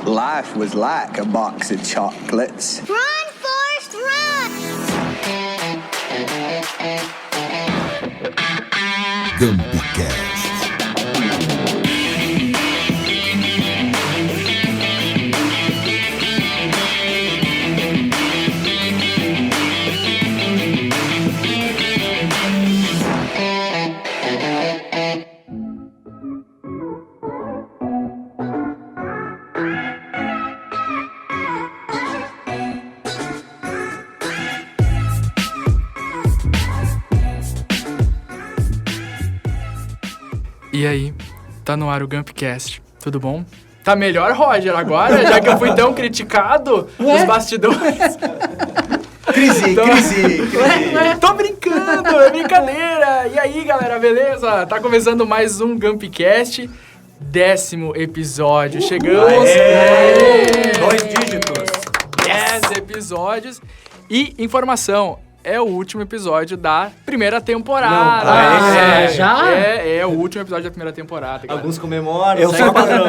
Life was like a box of chocolates. Run, Forrest, run! GambiCast. E aí, tá no ar o GambiCast, tudo bom? Tá melhor, Roger, agora, já que eu fui tão criticado nos bastidores? Crise. Tô brincando, é brincadeira! E aí, galera, beleza? Tá começando mais um GambiCast, 10º episódio. Chegamos! 2 dígitos. 10 episódios. E informação, é o último episódio da primeira temporada. Já? É o último episódio da primeira temporada, galera. Alguns comemoram, Eu segue o padrão.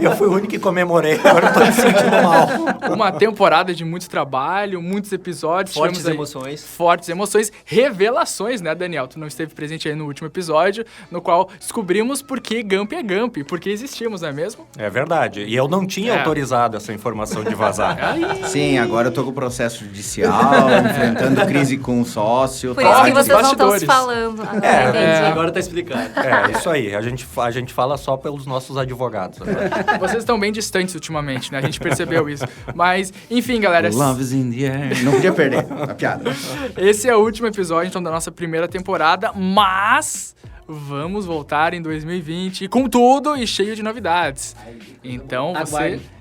Eu fui o único que comemorei, agora eu tô me sentindo mal. Uma temporada de muito trabalho, muitos episódios. Fortes tivemos aí emoções. Fortes emoções. Revelações, né, Daniel? Tu não esteve presente aí no último episódio, no qual descobrimos por que Gamp é Gamp, por que existimos, não é mesmo? É verdade. E eu não tinha autorizado essa informação de vazar. Sim, agora eu tô com o processo judicial, enfrentando crise com o sócio. Por isso Corre que dos vocês não estão bastidores. se falando. Entendi. Agora tá explicado. É, isso aí. A gente fala só pelos nossos advogados. Agora. Vocês estão bem distantes ultimamente, né? A gente percebeu isso. Mas, enfim, galera. Love is in the air. Não podia perder a piada. Esse é o último episódio, então, da nossa primeira temporada, mas vamos voltar em 2020 com tudo e cheio de novidades. Então,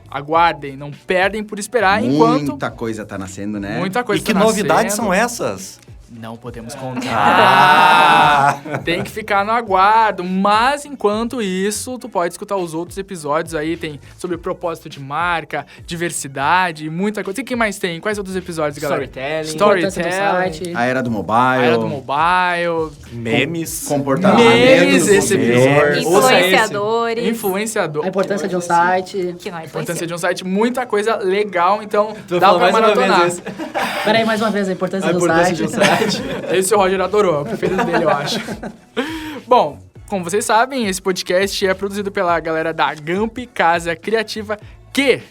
aguardem, não perdem por esperar enquanto... Muita coisa tá nascendo, né? Muita coisa E que tá novidades nascendo. são essas? Não podemos contar. Tem que ficar no aguardo. Mas, enquanto isso, tu pode escutar os outros episódios aí. Tem sobre propósito de marca, diversidade, muita coisa. E o que mais tem? Quais outros episódios, galera? Storytelling. A era do mobile. A era do mobile. Memes. Comportamento Memes, do esse consumidor. Influenciadores. Influenciador. A importância de um site. Que não é A importância de um site. Muita coisa legal. Então, dá falar pra mais uma maratonar. vez esse. Peraí, mais uma vez, a importância do site. Esse o Roger adorou, é o preferido dele, eu acho. Bom, como vocês sabem, esse podcast é produzido pela galera da Gamp Casa Criativa, que,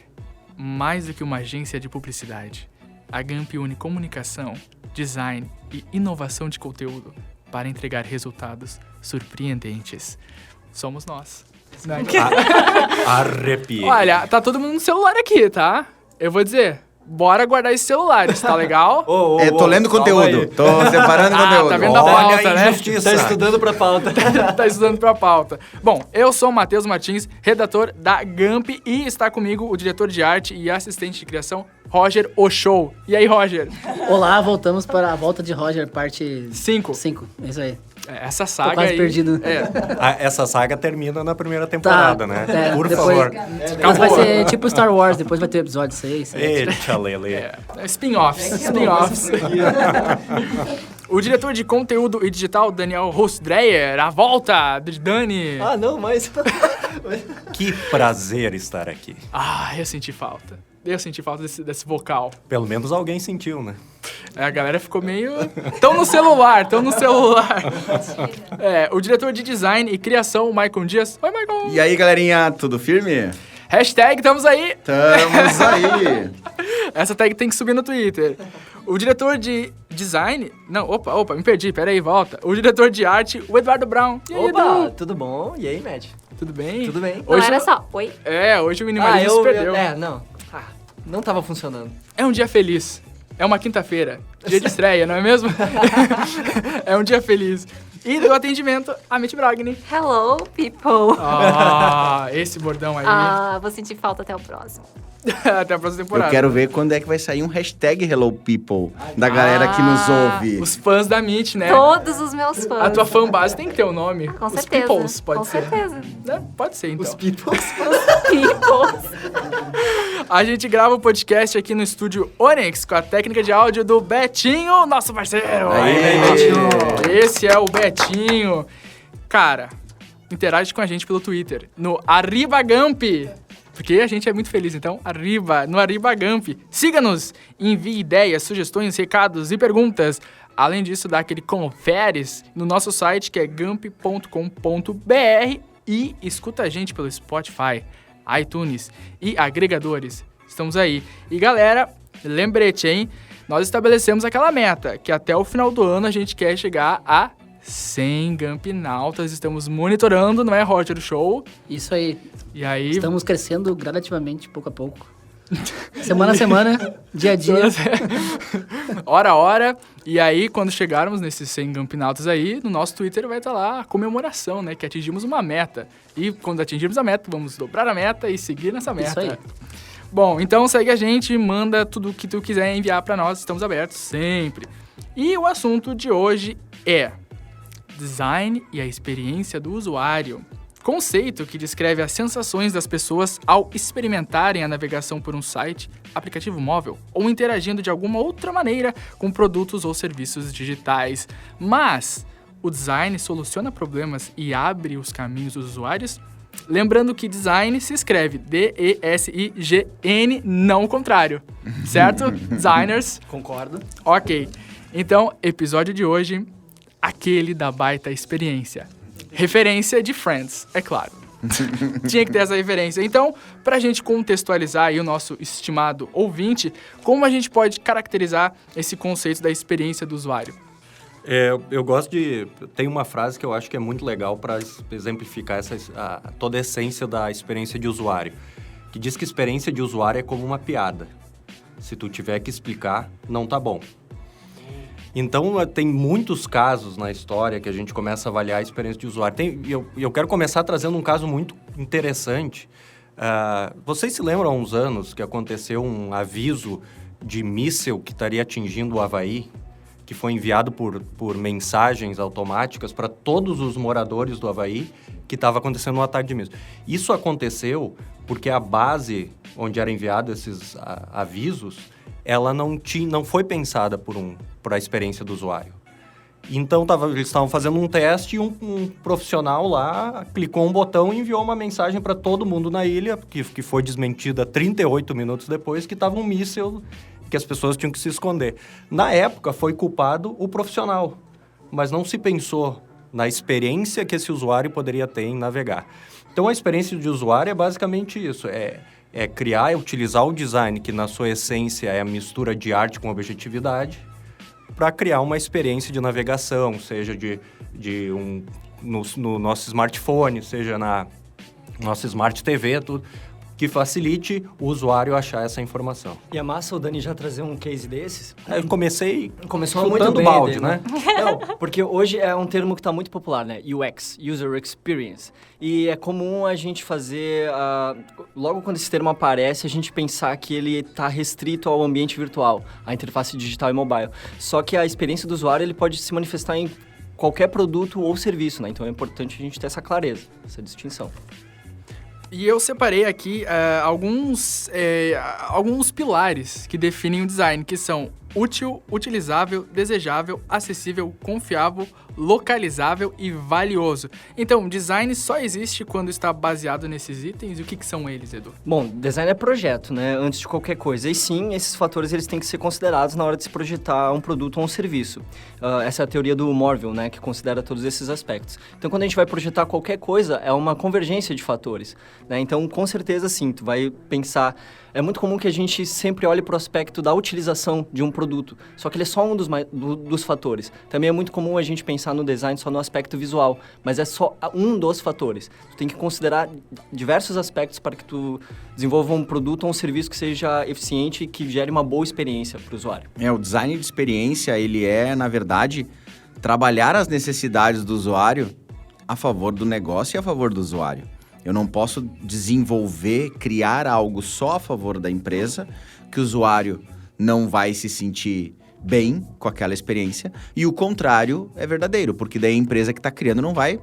mais do que uma agência de publicidade, a Gamp une comunicação, design e inovação de conteúdo para entregar resultados surpreendentes. Somos nós. Né? Arrepia. Olha, tá todo mundo no celular aqui, tá? Eu vou dizer... Bora guardar esses celulares, tá legal? Tô lendo conteúdo. Tô separando conteúdo. Tá vendo a Olha pauta, a né? injustiça. Tá estudando pra pauta. Tá estudando pra pauta. Bom, eu sou o Matheus Martins, redator da Gamp, e está comigo o diretor de arte e assistente de criação, Roger Ochoa. E aí, Roger? Olá, voltamos para a volta de Roger, parte 5. 5. É isso aí. Essa saga Tô quase aí... perdido. Essa saga termina na primeira temporada, né? Por depois, favor. Depois vai ser tipo Star Wars, depois vai ter o episódio 6, 7. Eita, Lele. Spin-offs. O diretor de conteúdo e digital, Daniel Rostreyer, a volta de Dani. Não, mas... Que prazer estar aqui. Eu senti falta. Eu senti falta desse vocal. Pelo menos alguém sentiu, né? A galera ficou meio... Tão no celular. O diretor de design e criação, Maicon Dias. Oi, Maicon. E aí, galerinha, tudo firme? Hashtag tamo aí. Estamos aí. Essa tag tem que subir no Twitter. O diretor de design... Não, opa, me perdi. Pera aí, volta. O diretor de arte, o Eduardo Brown. E aí, Opa, Edu? tudo bom? E aí, Matt? Tudo bem? Tudo bem. Não era só, oi? Hoje o minimalismo se perdeu. Não tava funcionando. É um dia feliz. É uma quinta-feira. Dia de estreia, não é mesmo? É um dia feliz. E do atendimento, a Mitch Brogni. Hello, people. Esse bordão aí. Vou sentir falta até o próximo. Até a próxima temporada. Eu quero ver quando é que vai sair um hashtag Hello People da galera que nos ouve. Os fãs da Mitch, né? Todos os meus fãs. A tua fanbase tem que ter um nome. Com Os certeza. Peoples, pode Com ser. certeza. Pode ser, então. Os peoples. Peoples. A gente grava o podcast aqui no estúdio Onyx com a técnica de áudio do Betinho, nosso parceiro. Aê, Betinho. Esse é o Betinho. Cara, interage com a gente pelo Twitter, no @Gamp. Porque a gente é muito feliz. Então, no Arriba Gamp. Siga-nos, envie ideias, sugestões, recados e perguntas. Além disso, dá aquele conferes no nosso site, que é gamp.com.br, e escuta a gente pelo Spotify, iTunes e agregadores. Estamos aí. E galera, lembrete, hein? Nós estabelecemos aquela meta, que até o final do ano a gente quer chegar a 100 Gampnautas. Estamos monitorando, não é, Roger, o show? Isso aí. E aí... Estamos crescendo gradativamente, pouco a pouco. Semana a semana, dia a dia. Hora a hora. E aí, quando chegarmos nesses 100 Gampnautas aí, no nosso Twitter vai estar lá a comemoração, né? Que atingimos uma meta. E quando atingirmos a meta, vamos dobrar a meta e seguir nessa meta. Isso aí. Bom, então segue a gente, manda tudo o que tu quiser enviar pra nós, estamos abertos sempre. E o assunto de hoje é design e a experiência do usuário. Conceito que descreve as sensações das pessoas ao experimentarem a navegação por um site, aplicativo móvel ou interagindo de alguma outra maneira com produtos ou serviços digitais. Mas o design soluciona problemas e abre os caminhos dos usuários? Lembrando que design se escreve D-E-S-I-G-N, não o contrário, certo? Designers? Concordo. Ok. Então, episódio de hoje, aquele da baita experiência. Referência de Friends, é claro. Tinha que ter essa referência. Então, pra gente contextualizar aí o nosso estimado ouvinte, como a gente pode caracterizar esse conceito da experiência do usuário? Eu gosto de... Tem uma frase que eu acho que é muito legal para exemplificar toda a essência da experiência de usuário, que diz que experiência de usuário é como uma piada. Se tu tiver que explicar, não tá bom. Então, tem muitos casos na história que a gente começa a avaliar a experiência de usuário. Eu quero começar trazendo um caso muito interessante. Vocês se lembram há uns anos que aconteceu um aviso de míssil que estaria atingindo o Havaí, que foi enviado por mensagens automáticas para todos os moradores do Havaí, que estava acontecendo um ataque de míssil. Isso aconteceu porque a base onde eram enviados esses avisos, ela não foi pensada por a experiência do usuário. Então, eles estavam fazendo um teste e um profissional lá clicou um botão e enviou uma mensagem para todo mundo na ilha, que foi desmentida 38 minutos depois, que estava um míssil que as pessoas tinham que se esconder. Na época, foi culpado o profissional, mas não se pensou na experiência que esse usuário poderia ter em navegar. Então, a experiência de usuário é basicamente isso, é criar e utilizar o design, que na sua essência é a mistura de arte com objetividade, para criar uma experiência de navegação, seja no nosso smartphone, seja na nossa Smart TV, tudo, que facilite o usuário achar essa informação. E é massa o Dani já trazer um case desses? Eu Começou chutando muito bem, balde, né? né? Não, porque hoje é um termo que está muito popular, né? UX, User Experience. E é comum a gente fazer, logo quando esse termo aparece, a gente pensar que ele está restrito ao ambiente virtual, à interface digital e mobile. Só que a experiência do usuário ele pode se manifestar em qualquer produto ou serviço, né? Então é importante a gente ter essa clareza, essa distinção. E eu separei aqui alguns pilares que definem o design, que são útil, utilizável, desejável, acessível, confiável, localizável e valioso. Então, design só existe quando está baseado nesses itens. E o que são eles, Edu? Bom, design é projeto, né? Antes de qualquer coisa. E sim, esses fatores eles têm que ser considerados na hora de se projetar um produto ou um serviço. Essa é a teoria do Morville, né? Que considera todos esses aspectos. Então, quando a gente vai projetar qualquer coisa, é uma convergência de fatores, né? Então, com certeza, sim, tu vai pensar... É muito comum que a gente sempre olhe para o aspecto da utilização de um produto, só que ele é só um dos fatores. Também é muito comum a gente pensar no design só no aspecto visual, mas é só um dos fatores. Tu tem que considerar diversos aspectos para que tu desenvolva um produto ou um serviço que seja eficiente e que gere uma boa experiência para o usuário. O design de experiência, ele é, na verdade, trabalhar as necessidades do usuário a favor do negócio e a favor do usuário. Eu não posso desenvolver, criar algo só a favor da empresa, que o usuário não vai se sentir bem com aquela experiência. E o contrário é verdadeiro, porque daí a empresa que está criando não vai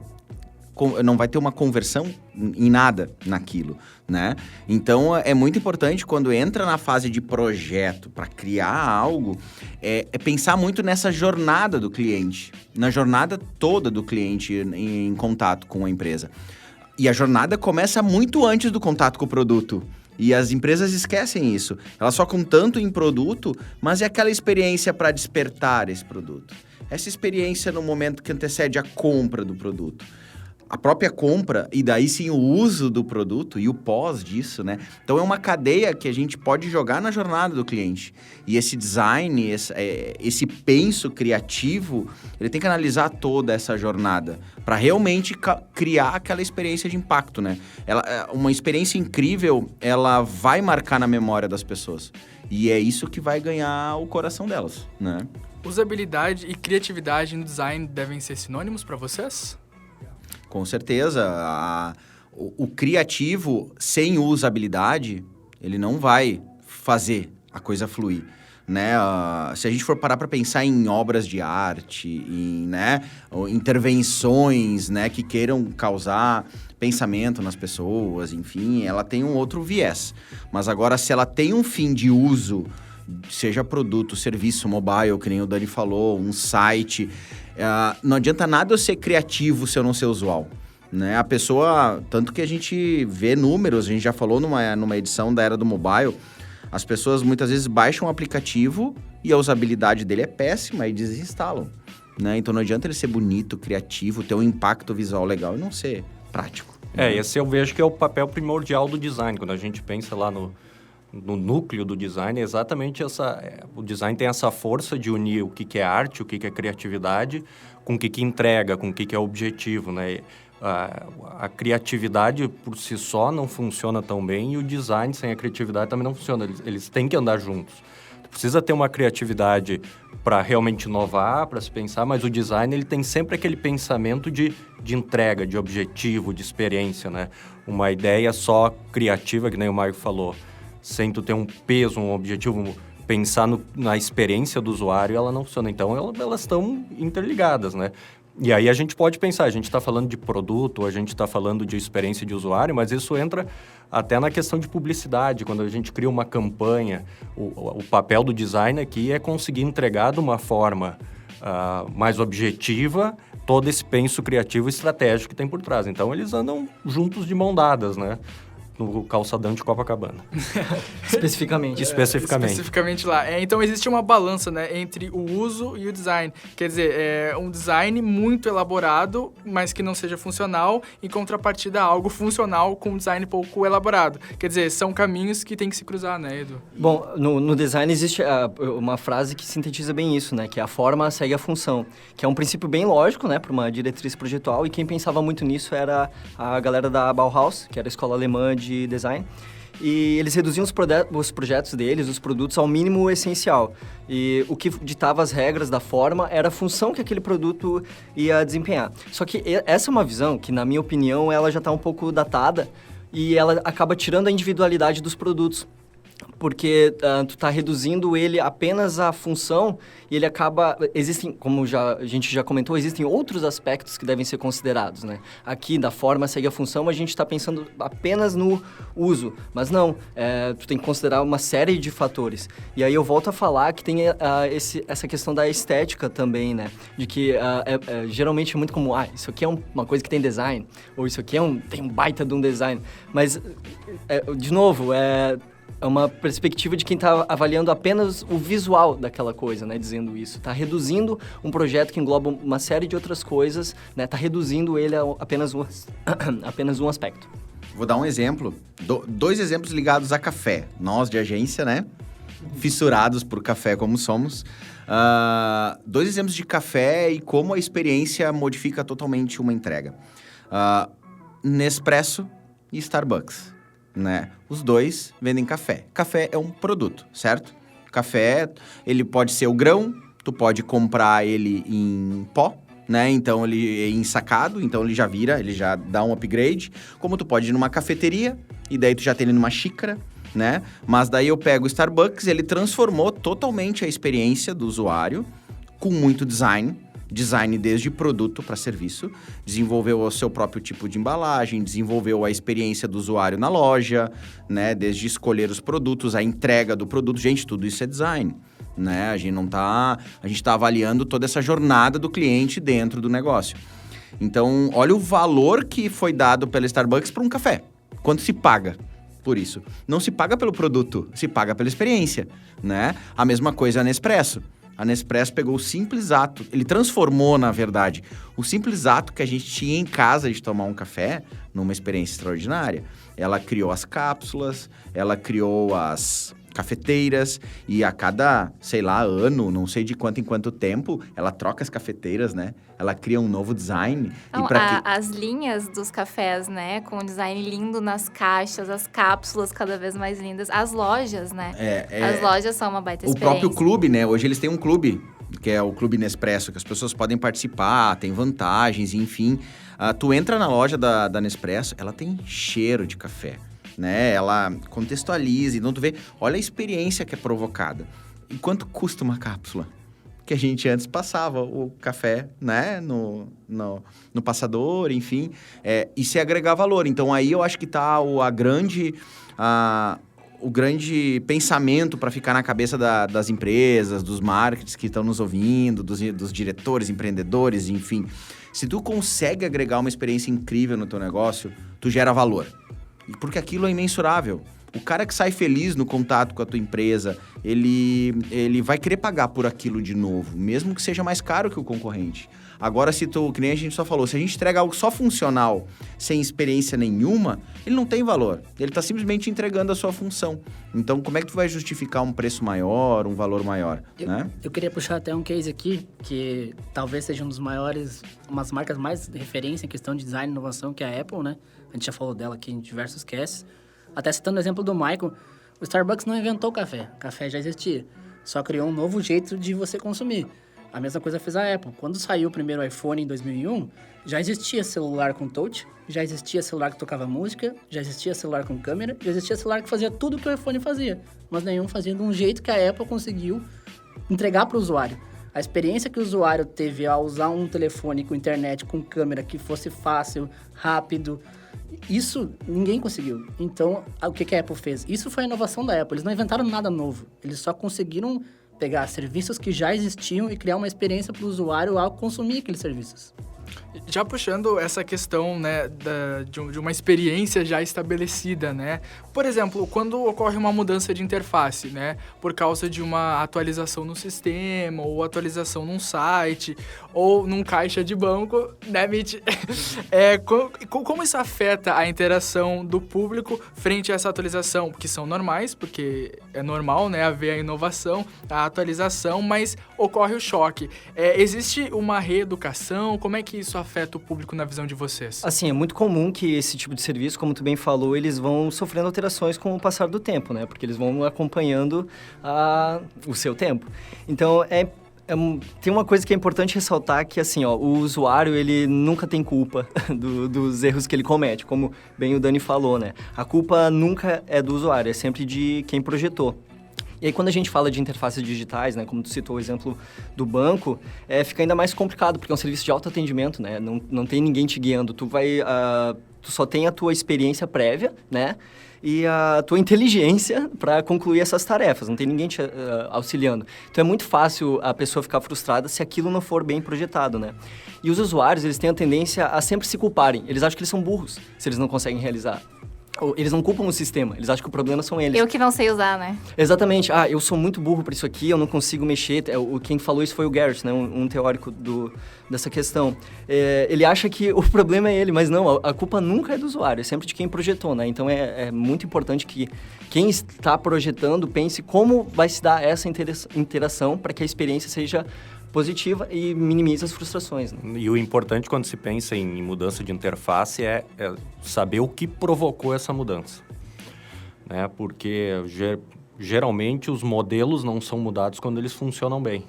ter uma conversão em nada naquilo, né? Então, é muito importante quando entra na fase de projeto para criar algo, é pensar muito nessa jornada do cliente, na jornada toda do cliente em contato com a empresa. E a jornada começa muito antes do contato com o produto. E as empresas esquecem isso. Elas focam tanto em produto, mas é aquela experiência para despertar esse produto. Essa experiência no momento que antecede a compra do produto. A própria compra, e daí sim o uso do produto e o pós disso, né? Então é uma cadeia que a gente pode jogar na jornada do cliente. E esse design, esse penso criativo, ele tem que analisar toda essa jornada para realmente criar aquela experiência de impacto, né? Uma experiência incrível, ela vai marcar na memória das pessoas. E é isso que vai ganhar o coração delas, né? Usabilidade e criatividade no design devem ser sinônimos para vocês? Com certeza. O criativo, sem usabilidade, ele não vai fazer a coisa fluir, né? Se a gente for parar para pensar em obras de arte, em intervenções, né, que queiram causar pensamento nas pessoas, enfim, ela tem um outro viés. Mas agora, se ela tem um fim de uso, seja produto, serviço, mobile, que nem o Dani falou, um site... não adianta nada eu ser criativo se eu não ser usual, né? A pessoa, tanto que a gente vê números, a gente já falou numa edição da Era do Mobile, as pessoas muitas vezes baixam o aplicativo e a usabilidade dele é péssima e desinstalam, né? Então não adianta ele ser bonito, criativo, ter um impacto visual legal e não ser prático. Esse eu vejo que é o papel primordial do design, quando a gente pensa lá no núcleo do design, é exatamente o design tem essa força de unir o que é arte, o que é criatividade, com o que entrega, com o que é objetivo, né? A criatividade por si só não funciona tão bem e o design sem a criatividade também não funciona. Eles têm que andar juntos. Precisa ter uma criatividade para realmente inovar, para se pensar, mas o design ele tem sempre aquele pensamento de entrega, de objetivo, de experiência, né? Uma ideia só criativa, que nem o Maio falou, sem tu ter um peso, um objetivo, pensar na experiência do usuário, ela não funciona. Então, elas estão interligadas, né? E aí a gente pode pensar, a gente está falando de produto, a gente está falando de experiência de usuário, mas isso entra até na questão de publicidade. Quando a gente cria uma campanha, o papel do design aqui é conseguir entregar de uma forma mais objetiva todo esse penso criativo e estratégico que tem por trás. Então, eles andam juntos de mão dadas, né? No calçadão de Copacabana. Especificamente. Especificamente lá. Então, existe uma balança, né, entre o uso e o design. Quer dizer, um design muito elaborado, mas que não seja funcional, em contrapartida a algo funcional com um design pouco elaborado. Quer dizer, são caminhos que tem que se cruzar, né, Edu? Bom, no design existe uma frase que sintetiza bem isso, né? Que a forma segue a função. Que é um princípio bem lógico, né? Para uma diretriz projetual. E quem pensava muito nisso era a galera da Bauhaus, que era a escola alemã de design, e eles reduziam os projetos deles, os produtos, ao mínimo essencial. E o que ditava as regras da forma era a função que aquele produto ia desempenhar. Só que essa é uma visão que, na minha opinião, ela já está um pouco datada e ela acaba tirando a individualidade dos produtos. Porque tu tá reduzindo ele apenas à função e ele acaba... Existem, como a gente já comentou, existem outros aspectos que devem ser considerados, né? Aqui, da forma segue a função, a gente está pensando apenas no uso. Mas não, tu tem que considerar uma série de fatores. E aí eu volto a falar que tem essa questão da estética também, né? De que geralmente é muito comum, isso aqui é uma coisa que tem design, ou isso aqui tem um baita de um design. Mas, de novo, é uma perspectiva de quem está avaliando apenas o visual daquela coisa, né? Dizendo isso. Está reduzindo um projeto que engloba uma série de outras coisas, né? Está reduzindo ele a apenas um aspecto. Vou dar um exemplo. Dois exemplos ligados a café. Nós, de agência, né? Fissurados por café como somos. Dois exemplos de café e como a experiência modifica totalmente uma entrega. Nespresso e Starbucks. Né? Os dois vendem café. Café é um produto, certo? Café, ele pode ser o grão, tu pode comprar ele em pó, né? Então, ele é ensacado, então ele já dá um upgrade. Como tu pode ir numa cafeteria, e daí tu já tem ele numa xícara, né? Mas daí eu pego o Starbucks, ele transformou totalmente a experiência do usuário, com muito design desde produto para serviço, desenvolveu o seu próprio tipo de embalagem, desenvolveu a experiência do usuário na loja, né? Desde escolher os produtos, a entrega do produto. Gente, tudo isso é design, né? A gente tá avaliando toda essa jornada do cliente dentro do negócio. Então, olha o valor que foi dado pela Starbucks para um café. Quanto se paga por isso? Não se paga pelo produto, se paga pela experiência, né? A mesma coisa a Nespresso. A Nespresso pegou o simples ato, ele transformou, na verdade, o simples ato que a gente tinha em casa de tomar um café numa experiência extraordinária. Ela criou as cápsulas, ela criou as cafeteiras e a cada, sei lá, ano, não sei de quanto em quanto tempo, ela troca as cafeteiras, né? Ela cria um novo design. Não, e pra as linhas dos cafés, né? Com o design lindo nas caixas, as cápsulas cada vez mais lindas. As lojas, né? As lojas são uma baita O experiência. próprio clube, né? Hoje eles têm um clube, que é o Clube Nespresso, que as pessoas podem participar, tem vantagens, enfim. Tu entra na loja da Nespresso, ela tem cheiro de café, né? Ela contextualiza, então tu vê, olha a experiência que é provocada. E quanto custa uma cápsula? Que a gente antes passava o café, né, no passador, enfim, e se agregar valor. Então aí eu acho que tá o grande pensamento para ficar na cabeça das empresas, dos marketers que estão nos ouvindo, dos diretores, empreendedores, enfim. Se tu consegue agregar uma experiência incrível no teu negócio, tu gera valor. Porque aquilo é imensurável. O cara que sai feliz no contato com a tua empresa, ele vai querer pagar por aquilo de novo, mesmo que seja mais caro que o concorrente. Agora, que nem a gente só falou, se a gente entrega algo só funcional, sem experiência nenhuma, ele não tem valor. Ele está simplesmente entregando a sua função. Então, como é que tu vai justificar um preço maior, um valor maior, né? Eu queria puxar até um case aqui, que talvez seja um dos maiores, umas marcas mais referência em questão de design e inovação, que é a Apple, né? A gente já falou dela aqui em diversos casts. Até citando o exemplo do Michael, o Starbucks não inventou o café já existia. Só criou um novo jeito de você consumir. A mesma coisa fez a Apple. Quando saiu o primeiro iPhone em 2001, já existia celular com touch, já existia celular que tocava música, já existia celular com câmera, já existia celular que fazia tudo que o iPhone fazia. Mas nenhum fazia de um jeito que a Apple conseguiu entregar para o usuário. A experiência que o usuário teve ao usar um telefone com internet, com câmera, que fosse fácil, rápido, isso ninguém conseguiu. Então, o que a Apple fez? Isso foi a inovação da Apple. Eles não inventaram nada novo. Eles só conseguiram pegar serviços que já existiam e criar uma experiência para o usuário ao consumir aqueles serviços. Já puxando essa questão, né, de uma experiência já estabelecida, né? Por exemplo, quando ocorre uma mudança de interface, né? Por causa de uma atualização no sistema, ou atualização num site, ou num caixa de banco, né, Mitch? Como isso afeta a interação do público frente a essa atualização? Que são normais, porque é normal, né, haver a inovação, a atualização, mas ocorre o choque. Existe uma reeducação? Como é que isso afeta o público na visão de vocês? Assim, é muito comum que esse tipo de serviço, como tu bem falou, eles vão sofrendo alterações com o passar do tempo, né? Porque eles vão acompanhando o seu tempo. Então, tem uma coisa que é importante ressaltar que, assim, ó, o usuário, ele nunca tem culpa dos erros que ele comete, como bem o Dani falou, né? A culpa nunca é do usuário, é sempre de quem projetou. E aí, quando a gente fala de interfaces digitais, né, como tu citou o exemplo do banco, fica ainda mais complicado, porque é um serviço de autoatendimento, né? Não tem ninguém te guiando. Tu só tem a tua experiência prévia, né? E a tua inteligência para concluir essas tarefas. Não tem ninguém te auxiliando. Então, é muito fácil a pessoa ficar frustrada se aquilo não for bem projetado, né? E os usuários, eles têm a tendência a sempre se culparem. Eles acham que eles são burros se eles não conseguem realizar. Eles não culpam o sistema, eles acham que o problema são eles. Eu que não sei usar, né? Exatamente. Eu sou muito burro para isso aqui, eu não consigo mexer. Quem falou isso foi o Garrett, né? Um teórico dessa questão. Ele acha que o problema é ele, mas não, a culpa nunca é do usuário, é sempre de quem projetou, né? Então, é muito importante que quem está projetando pense como vai se dar essa interação para que a experiência seja positiva e minimiza as frustrações, né? E o importante quando se pensa em mudança de interface é saber o que provocou essa mudança, né? Porque geralmente os modelos não são mudados quando eles funcionam bem.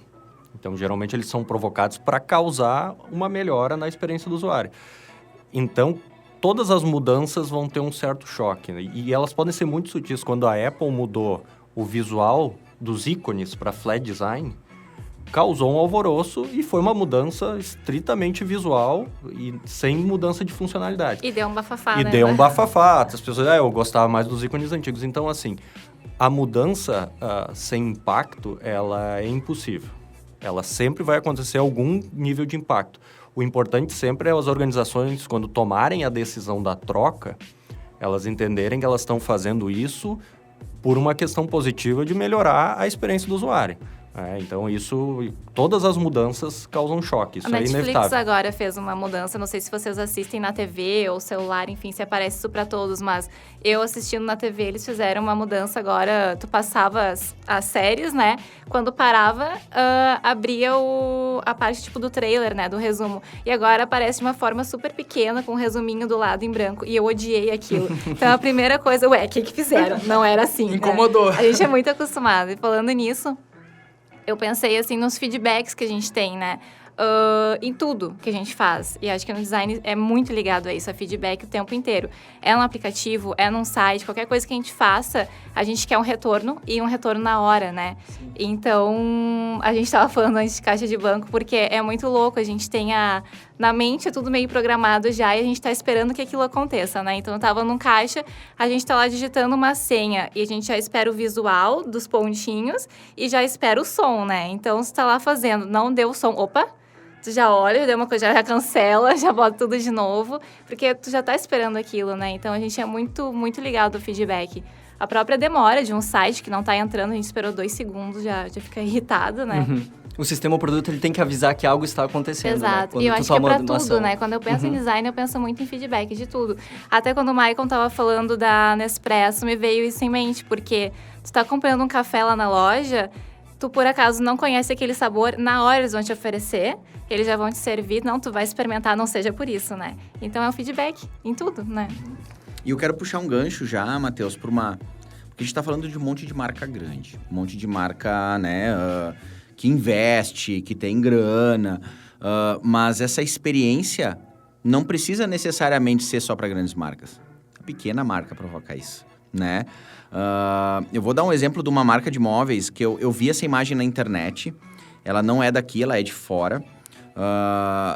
Então, geralmente eles são provocados para causar uma melhora na experiência do usuário. Então, todas as mudanças vão ter um certo choque, né? E elas podem ser muito sutis. Quando a Apple mudou o visual dos ícones para flat design, causou um alvoroço e foi uma mudança estritamente visual e sem mudança de funcionalidade. E deu um bafafá, E né? deu um bafafá. As pessoas, eu gostava mais dos ícones antigos. Então, assim, a mudança sem impacto, ela é impossível. Ela sempre vai acontecer algum nível de impacto. O importante sempre é as organizações, quando tomarem a decisão da troca, elas entenderem que elas estão fazendo isso por uma questão positiva de melhorar a experiência do usuário. Então, todas as mudanças causam choque, isso A é Netflix inevitável. agora fez uma mudança, não sei se vocês assistem na TV ou celular, enfim, se aparece isso pra todos, mas eu assistindo na TV, eles fizeram uma mudança agora, tu passava as séries, né? Quando parava, abria a parte, tipo, do trailer, né? Do resumo. E agora aparece de uma forma super pequena, com um resuminho do lado em branco, e eu odiei aquilo. Então, a primeira coisa, o que fizeram? Não era assim, né? Incomodou. A gente é muito acostumado. E falando nisso, eu pensei, assim, nos feedbacks que a gente tem, né? Em tudo que a gente faz. E acho que no design é muito ligado a isso, a feedback o tempo inteiro. É no aplicativo, é num site, qualquer coisa que a gente faça, a gente quer um retorno e um retorno na hora, né? Sim. Então, a gente estava falando antes de caixa de banco, porque é muito louco, a gente tem na mente é tudo meio programado já e a gente tá esperando que aquilo aconteça, né? Então, eu tava num caixa, a gente tá lá digitando uma senha e a gente já espera o visual dos pontinhos e já espera o som, né? Então, você tá lá fazendo, não deu o som, opa! Tu já olha, deu uma coisa, já cancela, já bota tudo de novo, porque tu já tá esperando aquilo, né? Então, a gente é muito, muito ligado ao feedback. A própria demora de um site que não tá entrando, a gente esperou 2 segundos, já fica irritado, né? Uhum. O sistema, o produto, ele tem que avisar que algo está acontecendo, Exato. né? E eu acho que é pra tudo, né? Quando eu penso em design, eu penso muito em feedback de tudo. Até quando o Maicon tava falando da Nespresso, me veio isso em mente, porque tu tá comprando um café lá na loja, tu por acaso não conhece aquele sabor, na hora eles vão te oferecer, eles já vão te servir, não, tu vai experimentar, não seja por isso, né? Então é um feedback em tudo, né? E eu quero puxar um gancho já, Matheus, porque a gente tá falando de um monte de marca grande, um monte de marca, né, que investe, que tem grana, mas essa experiência não precisa necessariamente ser só para grandes marcas. A pequena marca provoca isso, né? Eu vou dar um exemplo de uma marca de móveis que eu vi essa imagem na internet. Ela não é daqui, ela é de fora.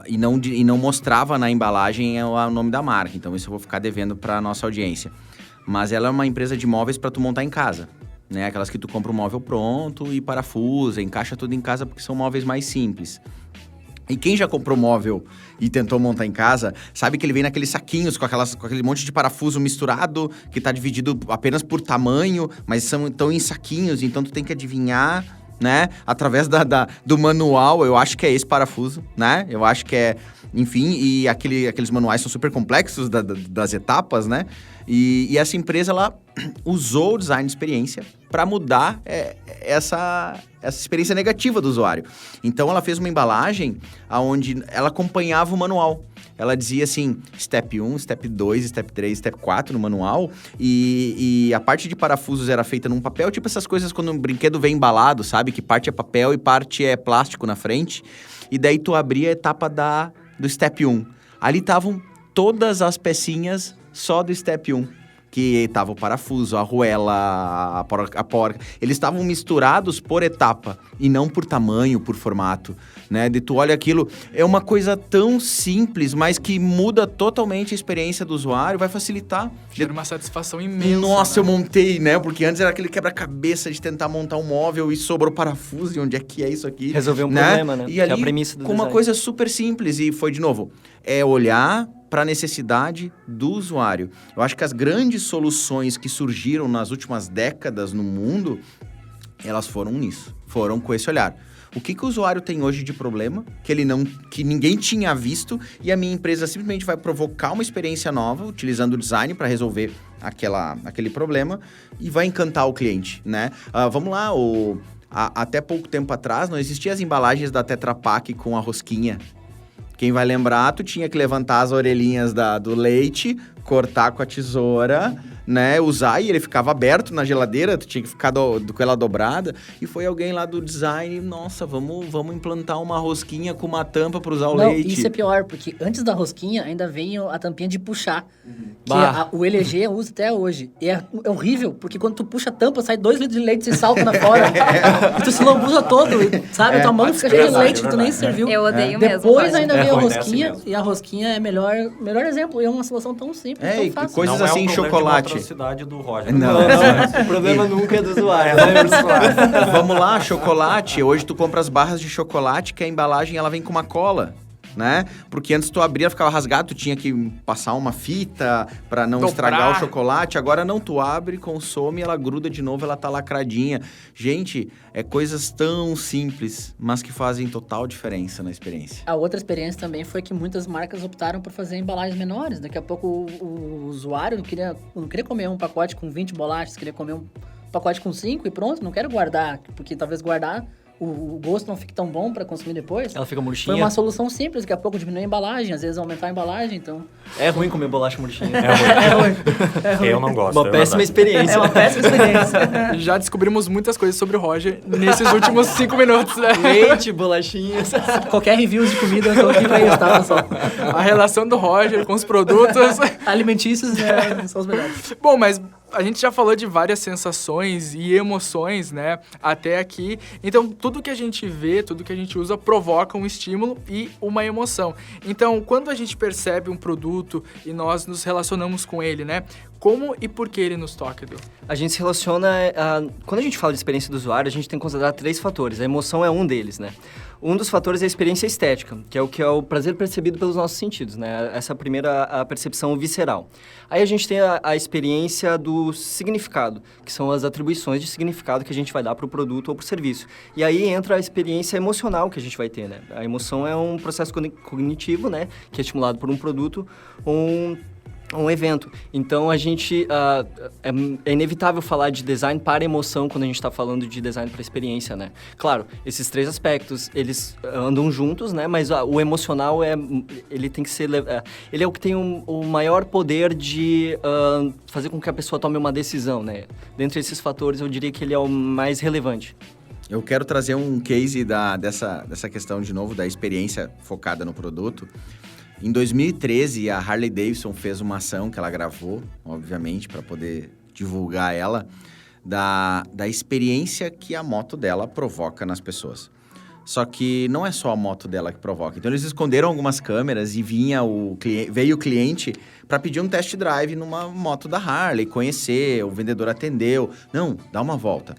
E não mostrava na embalagem o nome da marca. Então, isso eu vou ficar devendo para nossa audiência. Mas ela é uma empresa de móveis para tu montar em casa, né? Aquelas que tu compra o móvel pronto e parafusa, encaixa tudo em casa porque são móveis mais simples. E quem já comprou móvel e tentou montar em casa, sabe que ele vem naqueles saquinhos com aquele monte de parafuso misturado, que tá dividido apenas por tamanho, mas estão em saquinhos, então tu tem que adivinhar, né? Através do manual, eu acho que é esse parafuso, né? Eu acho que é... Enfim, e aqueles manuais são super complexos das etapas, né? E essa empresa, ela usou o design de experiência para mudar essa experiência negativa do usuário. Então, ela fez uma embalagem onde ela acompanhava o manual. Ela dizia assim, step 1, step 2, step 3, step 4 no manual. E a parte de parafusos era feita num papel, tipo essas coisas quando um brinquedo vem embalado, sabe? Que parte é papel e parte é plástico na frente. E daí tu abria a etapa do step 1. Ali estavam todas as pecinhas só do step 1. Que tava o parafuso, a arruela, a porca. Eles estavam misturados por etapa e não por tamanho, por formato, né? De tu olha aquilo, é uma coisa tão simples, mas que muda totalmente a experiência do usuário, vai facilitar. Gera uma satisfação imensa. Nossa, né? Eu montei, né? Porque antes era aquele quebra-cabeça de tentar montar um móvel e sobrou parafuso, e onde é que é isso aqui? Resolver um problema, né? E que ali, é a premissa do com design. uma coisa super simples, e foi de novo, olhar para a necessidade do usuário. Eu acho que as grandes soluções que surgiram nas últimas décadas no mundo, elas foram nisso, foram com esse olhar. O que o usuário tem hoje de problema que ninguém tinha visto e a minha empresa simplesmente vai provocar uma experiência nova utilizando o design para resolver aquele problema e vai encantar o cliente, né? Vamos lá, até pouco tempo atrás não existiam as embalagens da Tetra Pak com a rosquinha. Quem vai lembrar, tu tinha que levantar as orelhinhas do leite, cortar com a tesoura, né? Usar e ele ficava aberto na geladeira, tu tinha que ficar com ela dobrada. E foi alguém lá do design, nossa, vamos implantar uma rosquinha com uma tampa para usar o leite. Isso é pior, porque antes da rosquinha ainda veio a tampinha de puxar. Que o LG usa até hoje. E é horrível, porque quando tu puxa a tampa, sai 2 litros de leite e salta na fora. E tu se lambuza todo, sabe? Tua mão fica cheia de leite que tu nem serviu. Eu odeio mesmo. Depois ainda veio a acontece rosquinha, mesmo. e a rosquinha é melhor exemplo. E é uma solução tão simples, tão E fácil. coisas Não assim, é um problema chocolate. de atrocidade do Roger. Não. O problema nunca é do usuário. Vamos lá, chocolate. Hoje tu compra as barras de chocolate que a embalagem ela vem com uma cola. né? Porque antes tu abria, ficava rasgado, tu tinha que passar uma fita pra não Dobrar. estragar o chocolate. Agora não, tu abre, consome, ela gruda de novo, ela tá lacradinha. Gente, é coisas tão simples, mas que fazem total diferença na experiência. A outra experiência também foi que muitas marcas optaram por fazer embalagens menores. Daqui a pouco o usuário não queria comer um pacote com 20 bolachas, queria comer um pacote com 5 e pronto, não quero guardar, porque talvez guardar o gosto não fique tão bom para consumir depois. Ela fica Foi murchinha. uma solução simples, daqui a pouco diminuir a embalagem, às vezes aumentar a embalagem, então... É ruim comer bolacha murchinha. Eu não gosto. Uma péssima experiência. É uma péssima experiência. Já descobrimos muitas coisas sobre o Roger nesses últimos 5 minutos, né? Leite, bolachinhas. Qualquer review de comida, eu tô aqui pra isso, tá, pessoal? A relação do Roger com os produtos. Alimentícios são os melhores. Bom, mas a gente já falou de várias sensações e emoções, né, até aqui. Então, tudo que a gente vê, tudo que a gente usa provoca um estímulo e uma emoção. Então, quando a gente percebe um produto e nós nos relacionamos com ele, né, como e por que ele nos toca, Edu? A gente se relaciona... quando a gente fala de experiência do usuário, a gente tem que considerar 3 fatores. A emoção é um deles, né? Um dos fatores é a experiência estética, que é o prazer percebido pelos nossos sentidos, né? Essa primeira a percepção visceral. Aí a gente tem a experiência do significado, que são as atribuições de significado que a gente vai dar para o produto ou para o serviço. E aí entra a experiência emocional que a gente vai ter, né? A emoção é um processo cognitivo, né? Que é estimulado por um produto ou um evento. Então, a gente... é inevitável falar de design para emoção quando a gente está falando de design para experiência, né? Claro, esses 3 aspectos, eles andam juntos, né? Mas o emocional, ele tem que ser... ele é o que tem o maior poder de fazer com que a pessoa tome uma decisão, né? Dentre esses fatores, eu diria que ele é o mais relevante. Eu quero trazer um case dessa questão, de novo, da experiência focada no produto. Em 2013, a Harley Davidson fez uma ação que ela gravou, obviamente, para poder divulgar ela, da experiência que a moto dela provoca nas pessoas. Só que não é só a moto dela que provoca. Então, eles esconderam algumas câmeras e veio o cliente para pedir um test drive numa moto da Harley, conhecer, o vendedor atendeu. Não, dá uma volta,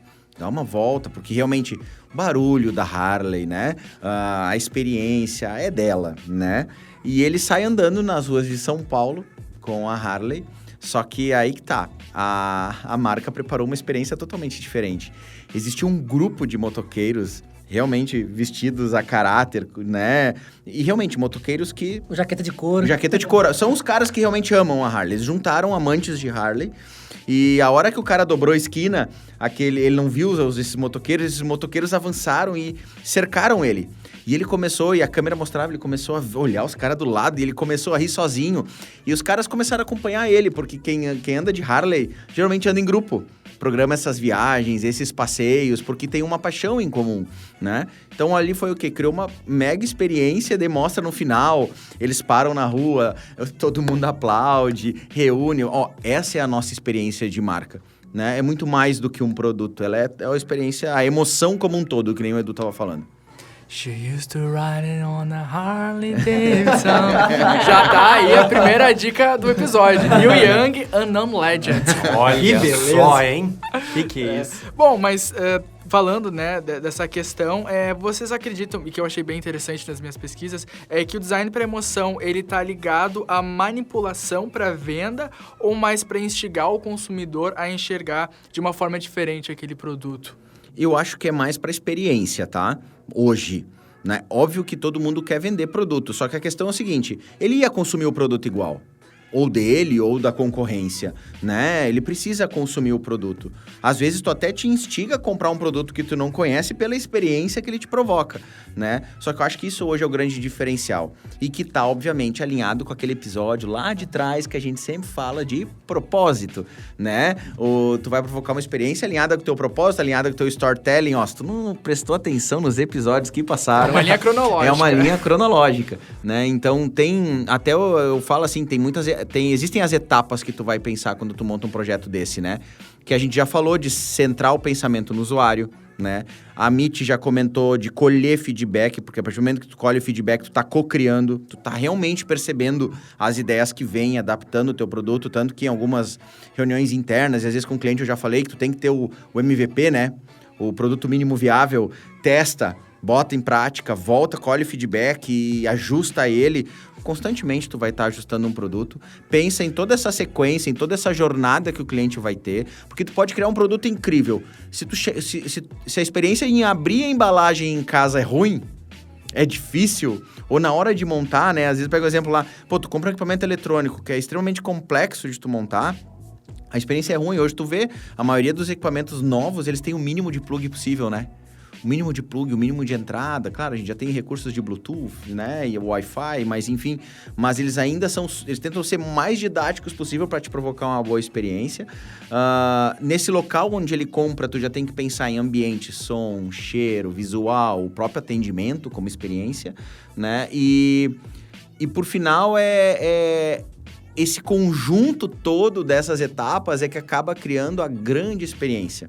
porque realmente o barulho da Harley, né? A experiência é dela, né? E ele sai andando nas ruas de São Paulo com a Harley, só que aí que tá, a marca preparou uma experiência totalmente diferente. Existe um grupo de motoqueiros realmente vestidos a caráter, né? E realmente, motoqueiros que... Jaqueta de couro. Jaqueta de couro. São os caras que realmente amam a Harley. Eles juntaram amantes de Harley. E a hora que o cara dobrou a esquina, ele não viu esses motoqueiros avançaram e cercaram ele. E ele começou, e a câmera mostrava, ele começou a olhar os caras do lado, e ele começou a rir sozinho. E os caras começaram a acompanhar ele, porque quem anda de Harley, geralmente anda em grupo. Programa essas viagens, esses passeios, porque tem uma paixão em comum, né? Então, ali foi o quê? Criou uma mega experiência, demonstra no final, eles param na rua, todo mundo aplaude, reúne. Essa é a nossa experiência de marca, né? É muito mais do que um produto, ela é a experiência, a emoção como um todo, que nem o Edu tava falando. She used to ride it on a Harley Davidson. Já tá aí a primeira dica do episódio. Neil Young, Unknown Legend. Olha Que beleza. só, hein? Que é isso? Bom, mas falando, né, dessa questão, vocês acreditam, e que eu achei bem interessante nas minhas pesquisas, é que o design para emoção, ele tá ligado à manipulação para venda ou mais para instigar o consumidor a enxergar de uma forma diferente aquele produto? Eu acho que é mais para experiência, tá? Hoje, né? Óbvio que todo mundo quer vender produto, só que a questão é o seguinte, ele ia consumir o produto igual. Ou dele, ou da concorrência, né? Ele precisa consumir o produto. Às vezes, tu até te instiga a comprar um produto que tu não conhece pela experiência que ele te provoca, né? Só que eu acho que isso hoje é o grande diferencial. E que tá, obviamente, alinhado com aquele episódio lá de trás que a gente sempre fala de propósito, né? Tu vai provocar uma experiência alinhada com o teu propósito, alinhada com o teu storytelling. Ó, se tu não prestou atenção nos episódios que passaram... É uma linha cronológica. É uma linha cronológica, né? Então, tem... Até eu falo assim, existem as etapas que tu vai pensar quando tu monta um projeto desse, né? Que a gente já falou de centrar o pensamento no usuário, né? A Mitty já comentou de colher feedback, porque a partir do momento que tu colhe o feedback, tu tá co-criando, tu tá realmente percebendo as ideias que vêm, adaptando o teu produto, tanto que em algumas reuniões internas, e às vezes com o cliente eu já falei que tu tem que ter o MVP, né? O produto mínimo viável, testa, bota em prática, volta, colhe o feedback e ajusta ele. Constantemente tu vai estar ajustando um produto. Pensa em toda essa sequência, em toda essa jornada que o cliente vai ter, porque tu pode criar um produto incrível. Se a experiência em abrir a embalagem em casa é ruim, é difícil, ou na hora de montar, né? Às vezes pega o exemplo lá, tu compra um equipamento eletrônico que é extremamente complexo de tu montar, a experiência é ruim. Hoje tu vê, a maioria dos equipamentos novos, eles têm o mínimo de plug possível, né? O mínimo de plug, o mínimo de entrada. Claro, a gente já tem recursos de Bluetooth, né? E Wi-Fi, mas enfim. Mas eles ainda eles tentam ser mais didáticos possível para te provocar uma boa experiência. Nesse local onde ele compra, tu já tem que pensar em ambiente, som, cheiro, visual, o próprio atendimento como experiência, né? E por final, esse conjunto todo dessas etapas é que acaba criando a grande experiência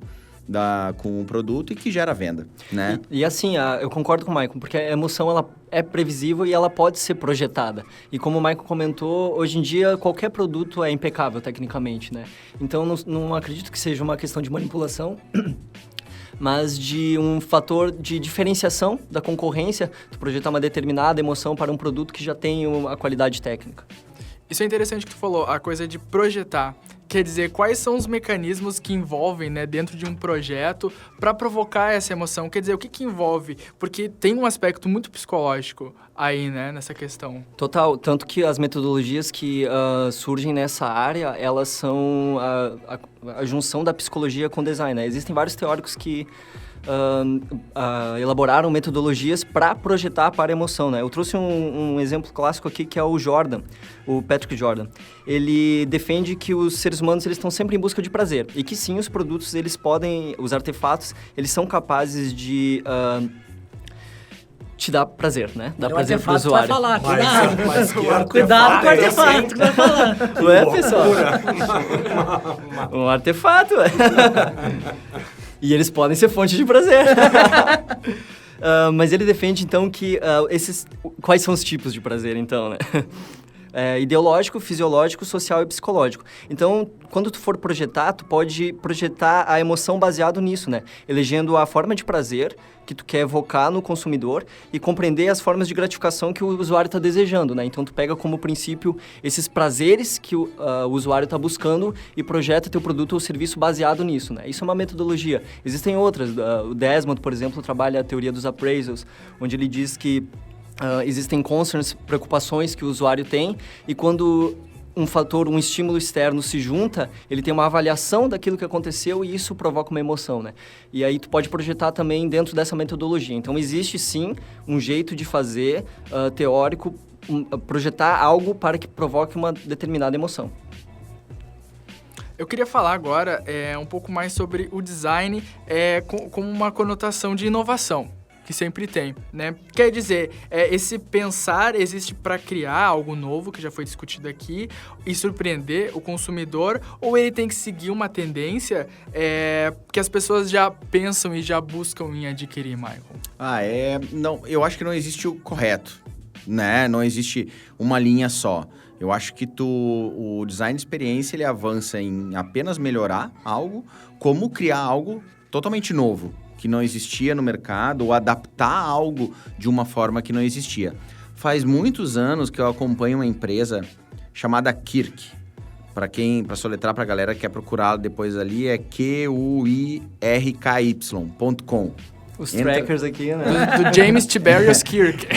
com o produto e que gera venda, né? E assim, eu concordo com o Maicon, porque a emoção ela é previsível e ela pode ser projetada. E como o Maicon comentou, hoje em dia qualquer produto é impecável tecnicamente, né? Então não acredito que seja uma questão de manipulação, mas de um fator de diferenciação da concorrência, tu projetar uma determinada emoção para um produto que já tem a qualidade técnica. Isso é interessante que tu falou, a coisa de projetar. Quer dizer, quais são os mecanismos que envolvem, né, dentro de um projeto para provocar essa emoção? Quer dizer, o que envolve? Porque tem um aspecto muito psicológico aí, né, nessa questão. Total, tanto que as metodologias que surgem nessa área, elas são a junção da psicologia com design, né? Existem vários teóricos que elaboraram metodologias para projetar para a emoção, né? Eu trouxe um exemplo clássico aqui que é o Jordan, o Patrick Jordan. Ele defende que os seres humanos eles estão sempre em busca de prazer e que sim, os produtos eles podem, os artefatos eles são capazes de te dar prazer, né? Dar prazer pro usuário. Vai falar, cuidado. Cuidado com o artefato que vai falar. Não é, pessoal? Um artefato. E eles podem ser fonte de prazer. Mas ele defende, então, que quais são os tipos de prazer, então, né? Ideológico, fisiológico, social e psicológico. Então, quando tu for projetar, tu pode projetar a emoção baseado nisso, né? Elegendo a forma de prazer que tu quer evocar no consumidor e compreender as formas de gratificação que o usuário está desejando, né? Então, tu pega como princípio esses prazeres que o usuário está buscando e projeta teu produto ou serviço baseado nisso, né? Isso é uma metodologia. Existem outras. O Desmond, por exemplo, trabalha a teoria dos appraisals, onde ele diz que existem concerns, preocupações que o usuário tem, e quando um estímulo externo se junta, ele tem uma avaliação daquilo que aconteceu e isso provoca uma emoção, né? E aí tu pode projetar também dentro dessa metodologia. Então existe sim um jeito de fazer teórico, projetar algo para que provoque uma determinada emoção. Eu queria falar agora um pouco mais sobre o design como uma conotação de inovação, que sempre tem, né? Quer dizer, esse pensar existe para criar algo novo, que já foi discutido aqui, e surpreender o consumidor, ou ele tem que seguir uma tendência que as pessoas já pensam e já buscam em adquirir, Michael? Não, eu acho que não existe o correto, né? Não existe uma linha só. Eu acho que o design de experiência, ele avança em apenas melhorar algo, como criar algo totalmente novo, que não existia no mercado, ou adaptar algo de uma forma que não existia. Faz muitos anos que eu acompanho uma empresa chamada Kirk. Para soletrar para a galera que quer procurar depois ali, é QUIRKY.com. Os trackers aqui, né? Do James Tiberius Kirk.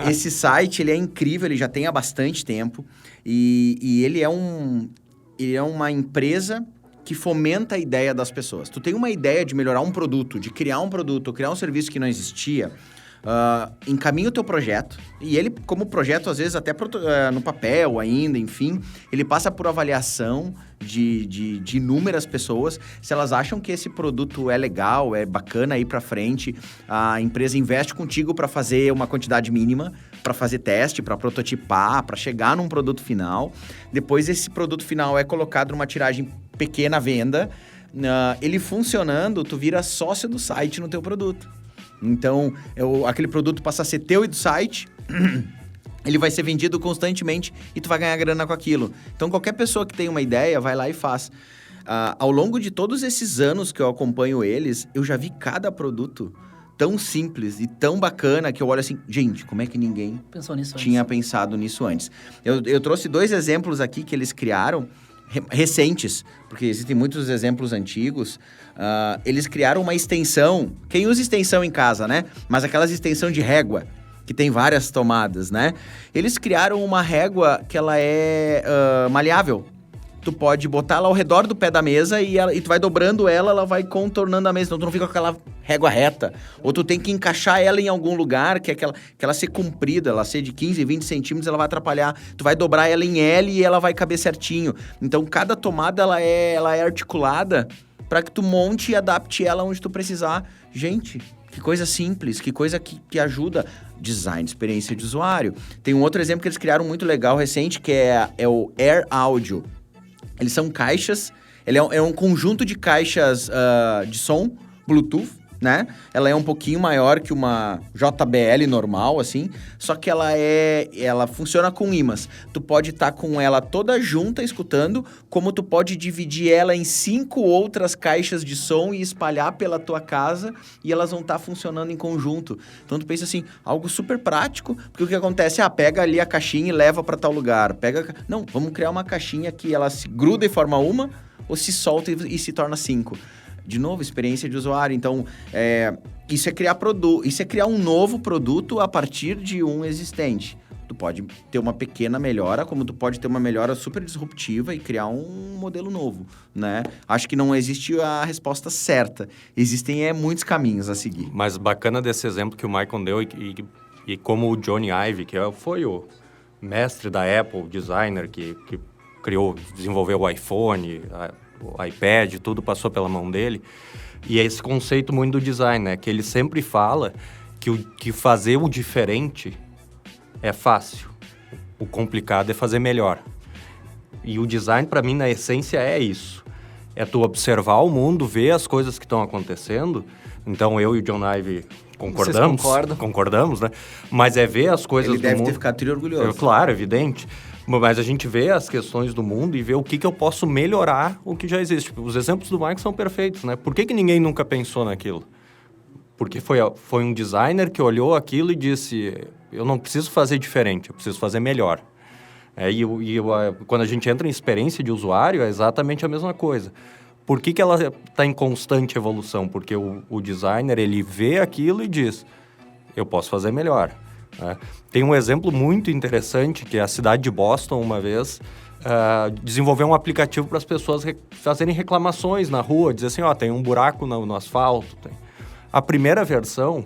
Esse site, ele é incrível, ele já tem há bastante tempo. E ele é uma empresa que fomenta a ideia das pessoas. Tu tem uma ideia de melhorar um produto, de criar um produto, criar um serviço que não existia, encaminha o teu projeto, e ele, como projeto, às vezes até no papel ainda, enfim, ele passa por avaliação de inúmeras pessoas. Se elas acham que esse produto é legal, é bacana ir para frente, a empresa investe contigo para fazer uma quantidade mínima, para fazer teste, para prototipar, para chegar num produto final. Depois esse produto final é colocado numa tiragem pequena venda, ele funcionando, tu vira sócio do site no teu produto. Então, aquele produto passa a ser teu e do site, ele vai ser vendido constantemente e tu vai ganhar grana com aquilo. Então, qualquer pessoa que tem uma ideia, vai lá e faz. Ao longo de todos esses anos que eu acompanho eles, eu já vi cada produto tão simples e tão bacana que eu olho assim, gente, como é que ninguém Pensou nisso tinha antes. pensado nisso antes? Eu trouxe 2 exemplos aqui que eles criaram, recentes, porque existem muitos exemplos antigos. Eles criaram uma extensão, quem usa extensão em casa, né? Mas aquelas extensão de régua, que tem várias tomadas, né? Eles criaram uma régua que ela é maleável. Tu pode botar ela ao redor do pé da mesa e tu vai dobrando ela vai contornando a mesa. Então tu não fica com aquela régua reta. Ou tu tem que encaixar ela em algum lugar, que ela ser comprida, ela ser de 15, 20 centímetros, ela vai atrapalhar. Tu vai dobrar ela em L e ela vai caber certinho. Então cada tomada ela é articulada para que tu monte e adapte ela onde tu precisar. Gente, que coisa simples, que coisa que ajuda. Design, experiência de usuário. Tem um outro exemplo que eles criaram muito legal, recente, que é o Air Audio. Eles são caixas, ele é um conjunto de caixas de som, Bluetooth, né? Ela é um pouquinho maior que uma JBL normal, assim, só que ela funciona com ímãs. Tu pode estar com ela toda junta escutando, como tu pode dividir ela em 5 outras caixas de som e espalhar pela tua casa e elas vão estar funcionando em conjunto. Então tu pensa assim, algo super prático, porque o que acontece? Pega ali a caixinha e leva para tal lugar. Não, vamos criar uma caixinha que ela se gruda e forma uma, ou se solta e se torna 5. De novo, experiência de usuário. Então, isso é criar produto, isso é criar um novo produto a partir de um existente. Tu pode ter uma pequena melhora, como tu pode ter uma melhora super disruptiva e criar um modelo novo, né? Acho que não existe a resposta certa. Existem muitos caminhos a seguir. Mas bacana desse exemplo que o Michael deu e como o Johnny Ive, que foi o mestre da Apple, designer que desenvolveu o iPhone, o iPad, tudo passou pela mão dele. E é esse conceito muito do design, né? Que ele sempre fala que fazer o diferente é fácil. O complicado é fazer melhor. E o design, para mim, na essência, é isso. É tu observar o mundo, ver as coisas que estão acontecendo. Então, eu e o John Ive concordamos. Vocês concordamos, né? Mas é ver as coisas Ele do deve mundo. ter ficado tri orgulhoso. Claro, evidente. Mas a gente vê as questões do mundo e vê o que eu posso melhorar o que já existe. Os exemplos do Michael são perfeitos, né? Por que ninguém nunca pensou naquilo? Porque foi um designer que olhou aquilo e disse, eu não preciso fazer diferente, eu preciso fazer melhor. Quando a gente entra em experiência de usuário, é exatamente a mesma coisa. Por que ela está em constante evolução? Porque o designer, ele vê aquilo e diz, eu posso fazer melhor. Tem um exemplo muito interessante, que é a cidade de Boston, uma vez, desenvolveu um aplicativo para as pessoas fazerem reclamações na rua, dizer assim, tem um buraco no asfalto. A primeira versão,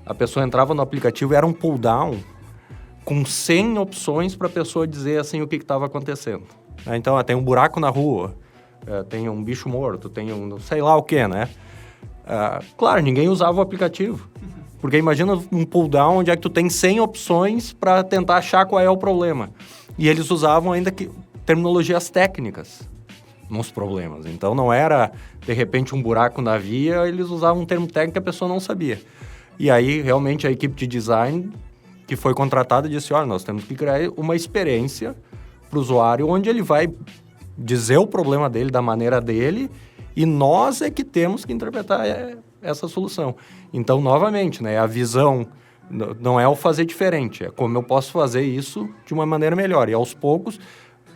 a pessoa entrava no aplicativo e era um pull-down com 100 opções para a pessoa dizer assim o que estava acontecendo. Então, tem um buraco na rua, tem um bicho morto, tem um sei lá o que, né? Claro, ninguém usava o aplicativo. Porque imagina um pull-down onde é que tu tem 100 opções para tentar achar qual é o problema. E eles usavam ainda terminologias técnicas nos problemas. Então, não era, de repente, um buraco na via, eles usavam um termo técnico que a pessoa não sabia. E aí, realmente, a equipe de design que foi contratada disse, nós temos que criar uma experiência para o usuário onde ele vai dizer o problema dele da maneira dele e nós é que temos que interpretar essa solução. Então, novamente, né, a visão não é o fazer diferente, é como eu posso fazer isso de uma maneira melhor. E aos poucos,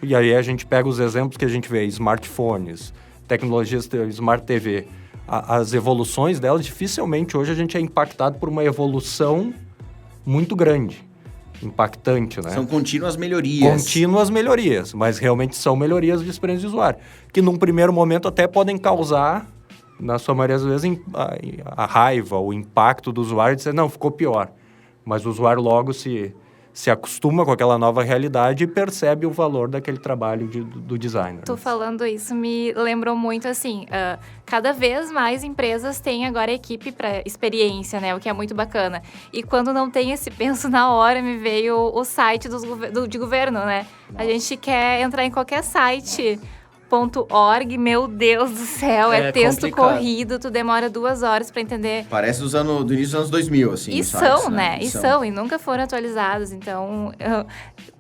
e aí a gente pega os exemplos que a gente vê, smartphones, tecnologias, Smart TV, as evoluções delas, dificilmente hoje a gente é impactado por uma evolução muito grande, impactante, né? São contínuas melhorias. Contínuas melhorias, mas realmente são melhorias de experiência de usuário, que num primeiro momento até podem causar, na sua maioria das vezes, a raiva, o impacto do usuário de dizer, não, ficou pior. Mas o usuário logo se acostuma com aquela nova realidade e percebe o valor daquele trabalho do designer. Tô falando isso, me lembrou muito assim, cada vez mais empresas têm agora equipe para experiência, né? O que é muito bacana. E quando não tem esse penso na hora, me veio o site de governo, né? A gente quer entrar em qualquer site, .org, meu Deus do céu, é texto complicado. corrido, tu demora 2 horas para entender. Parece do início dos anos 2000, assim. E os são, sites, né? E são, e nunca foram atualizados. Então,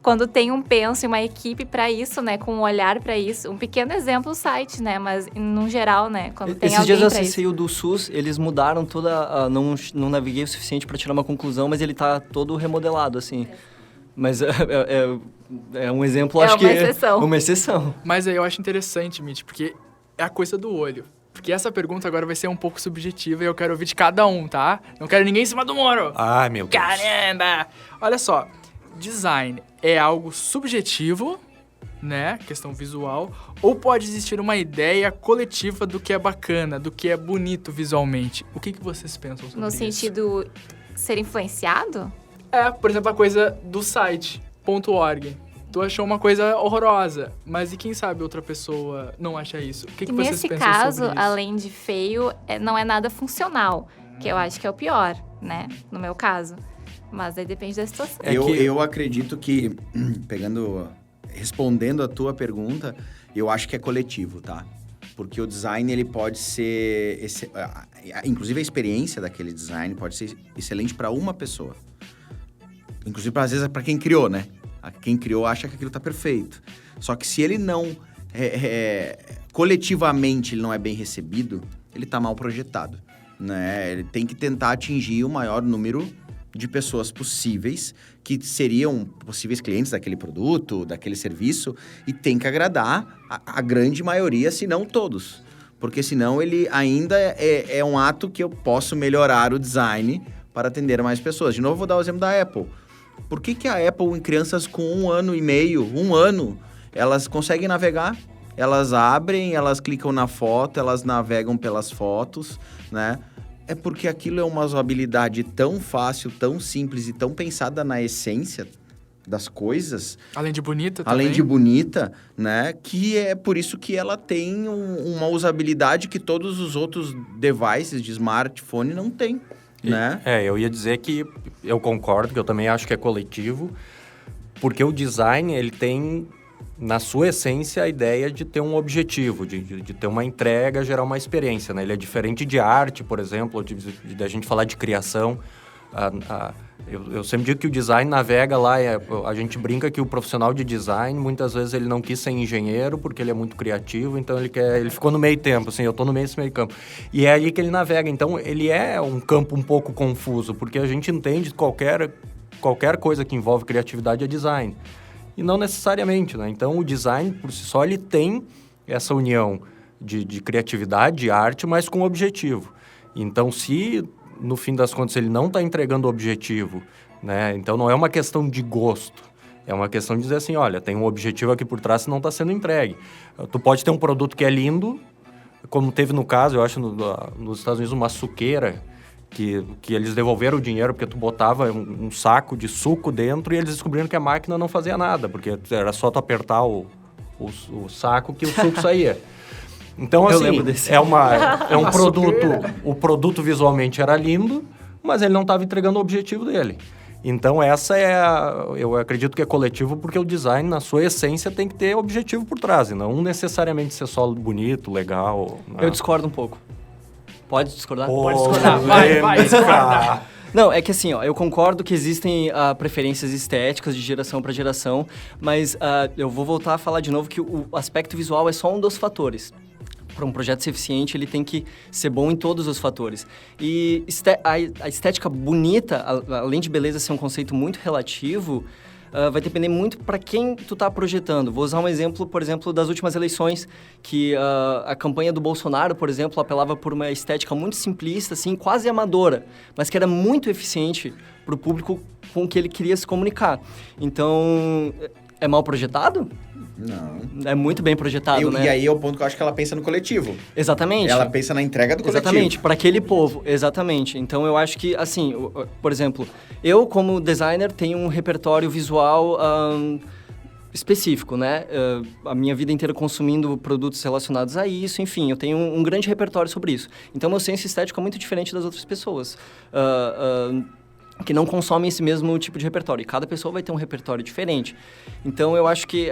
quando tem um penso e uma equipe para isso, né? Com um olhar para isso. Um pequeno exemplo, o site, né? Mas, no geral, né? Quando tem Esses alguém dias eu pra acessei o do SUS, eles mudaram toda... não naveguei o suficiente para tirar uma conclusão, mas ele tá todo remodelado, assim. Mas é um exemplo, É acho uma que... exceção. Uma exceção. Mas aí eu acho interessante, Mitch, porque é a coisa do olho. Porque essa pergunta agora vai ser um pouco subjetiva e eu quero ouvir de cada um, tá? Não quero ninguém em cima do muro. Ai, meu Deus. Caramba! Olha só, design é algo subjetivo, né? Questão visual. Ou pode existir uma ideia coletiva do que é bacana, do que é bonito visualmente. O que vocês pensam sobre No isso? sentido ser influenciado? Por exemplo, a coisa do site, .org. Tu achou uma coisa horrorosa, mas e quem sabe outra pessoa não acha isso? O que E vocês nesse pensam caso, sobre isso? além de feio, não é nada funcional, que eu acho que é o pior, né? No meu caso. Mas aí depende da situação. Eu acredito que, respondendo a tua pergunta, eu acho que é coletivo, tá? Porque o design, ele pode ser... inclusive, a experiência daquele design pode ser excelente para uma pessoa. Inclusive, às vezes, para quem criou, né? Quem criou acha que aquilo tá perfeito. Só que se ele não... coletivamente, ele não é bem recebido, ele tá mal projetado, né? Ele tem que tentar atingir o maior número de pessoas possíveis, que seriam possíveis clientes daquele produto, daquele serviço, e tem que agradar a grande maioria, se não todos. Porque senão ele ainda é um ato que eu posso melhorar o design para atender mais pessoas. De novo, vou dar o exemplo da Apple. Por que a Apple, em crianças com 1 ano e meio, 1 ano, elas conseguem navegar? Elas abrem, elas clicam na foto, elas navegam pelas fotos, né? É porque aquilo é uma usabilidade tão fácil, tão simples e tão pensada na essência das coisas. Além de bonita também. Além de bonita, né? Que é por isso que ela tem uma usabilidade que todos os outros devices de smartphone não têm, né? Eu ia dizer que eu concordo, que eu também acho que é coletivo, porque o design, ele tem, na sua essência, a ideia de ter um objetivo, de ter uma entrega, gerar uma experiência, né? Ele é diferente de arte, por exemplo, de a gente falar de criação. Eu sempre digo que o design navega lá, a gente brinca que o profissional de design, muitas vezes ele não quis ser engenheiro porque ele é muito criativo, então ele ficou no meio tempo, assim, eu tô no meio desse meio campo. E é aí que ele navega, então ele é um campo um pouco confuso, porque a gente entende que qualquer coisa que envolve criatividade é design. E não necessariamente, né? Então o design, por si só, ele tem essa união de criatividade, de arte, mas com objetivo. Então, se no fim das contas ele não está entregando o objetivo, né? Então não é uma questão de gosto, é uma questão de dizer assim, olha, tem um objetivo aqui por trás que não está sendo entregue. Tu pode ter um produto que é lindo, como teve no caso, eu acho, nos Estados Unidos, uma suqueira, que eles devolveram o dinheiro porque tu botava um saco de suco dentro e eles descobriram que a máquina não fazia nada, porque era só tu apertar o saco que o suco saía. Então, Eu assim, lembro desse. é um produto... O produto visualmente era lindo, mas ele não estava entregando o objetivo dele. Então, essa eu acredito que é coletivo, porque o design, na sua essência, tem que ter objetivo por trás, e não necessariamente ser só bonito, legal. Né? Eu discordo um pouco. Pode discordar? Pode discordar, vai, discorda. Não, é que assim, ó, eu concordo que existem preferências estéticas de geração para geração, mas eu vou voltar a falar de novo que o aspecto visual é só um dos fatores. Para um projeto ser eficiente, ele tem que ser bom em todos os fatores. E a estética bonita, além de beleza ser um conceito muito relativo, vai depender muito para quem tu tá projetando. Vou usar um exemplo, por exemplo, das últimas eleições, que a campanha do Bolsonaro, por exemplo, apelava por uma estética muito simplista, assim, quase amadora, mas que era muito eficiente para o público com que ele queria se comunicar. Então, é mal projetado? Não. É muito bem projetado, né? E aí é o ponto que eu acho que ela pensa no coletivo. Exatamente. Ela pensa na entrega do coletivo. Exatamente, para aquele povo, exatamente. Então, eu acho que, assim, por exemplo, eu, como designer, tenho um repertório visual específico, né? A minha vida inteira consumindo produtos relacionados a isso, enfim, eu tenho um grande repertório sobre isso. Então, meu senso estético é muito diferente das outras pessoas. Que não consomem esse mesmo tipo de repertório. E cada pessoa vai ter um repertório diferente. Então, eu acho que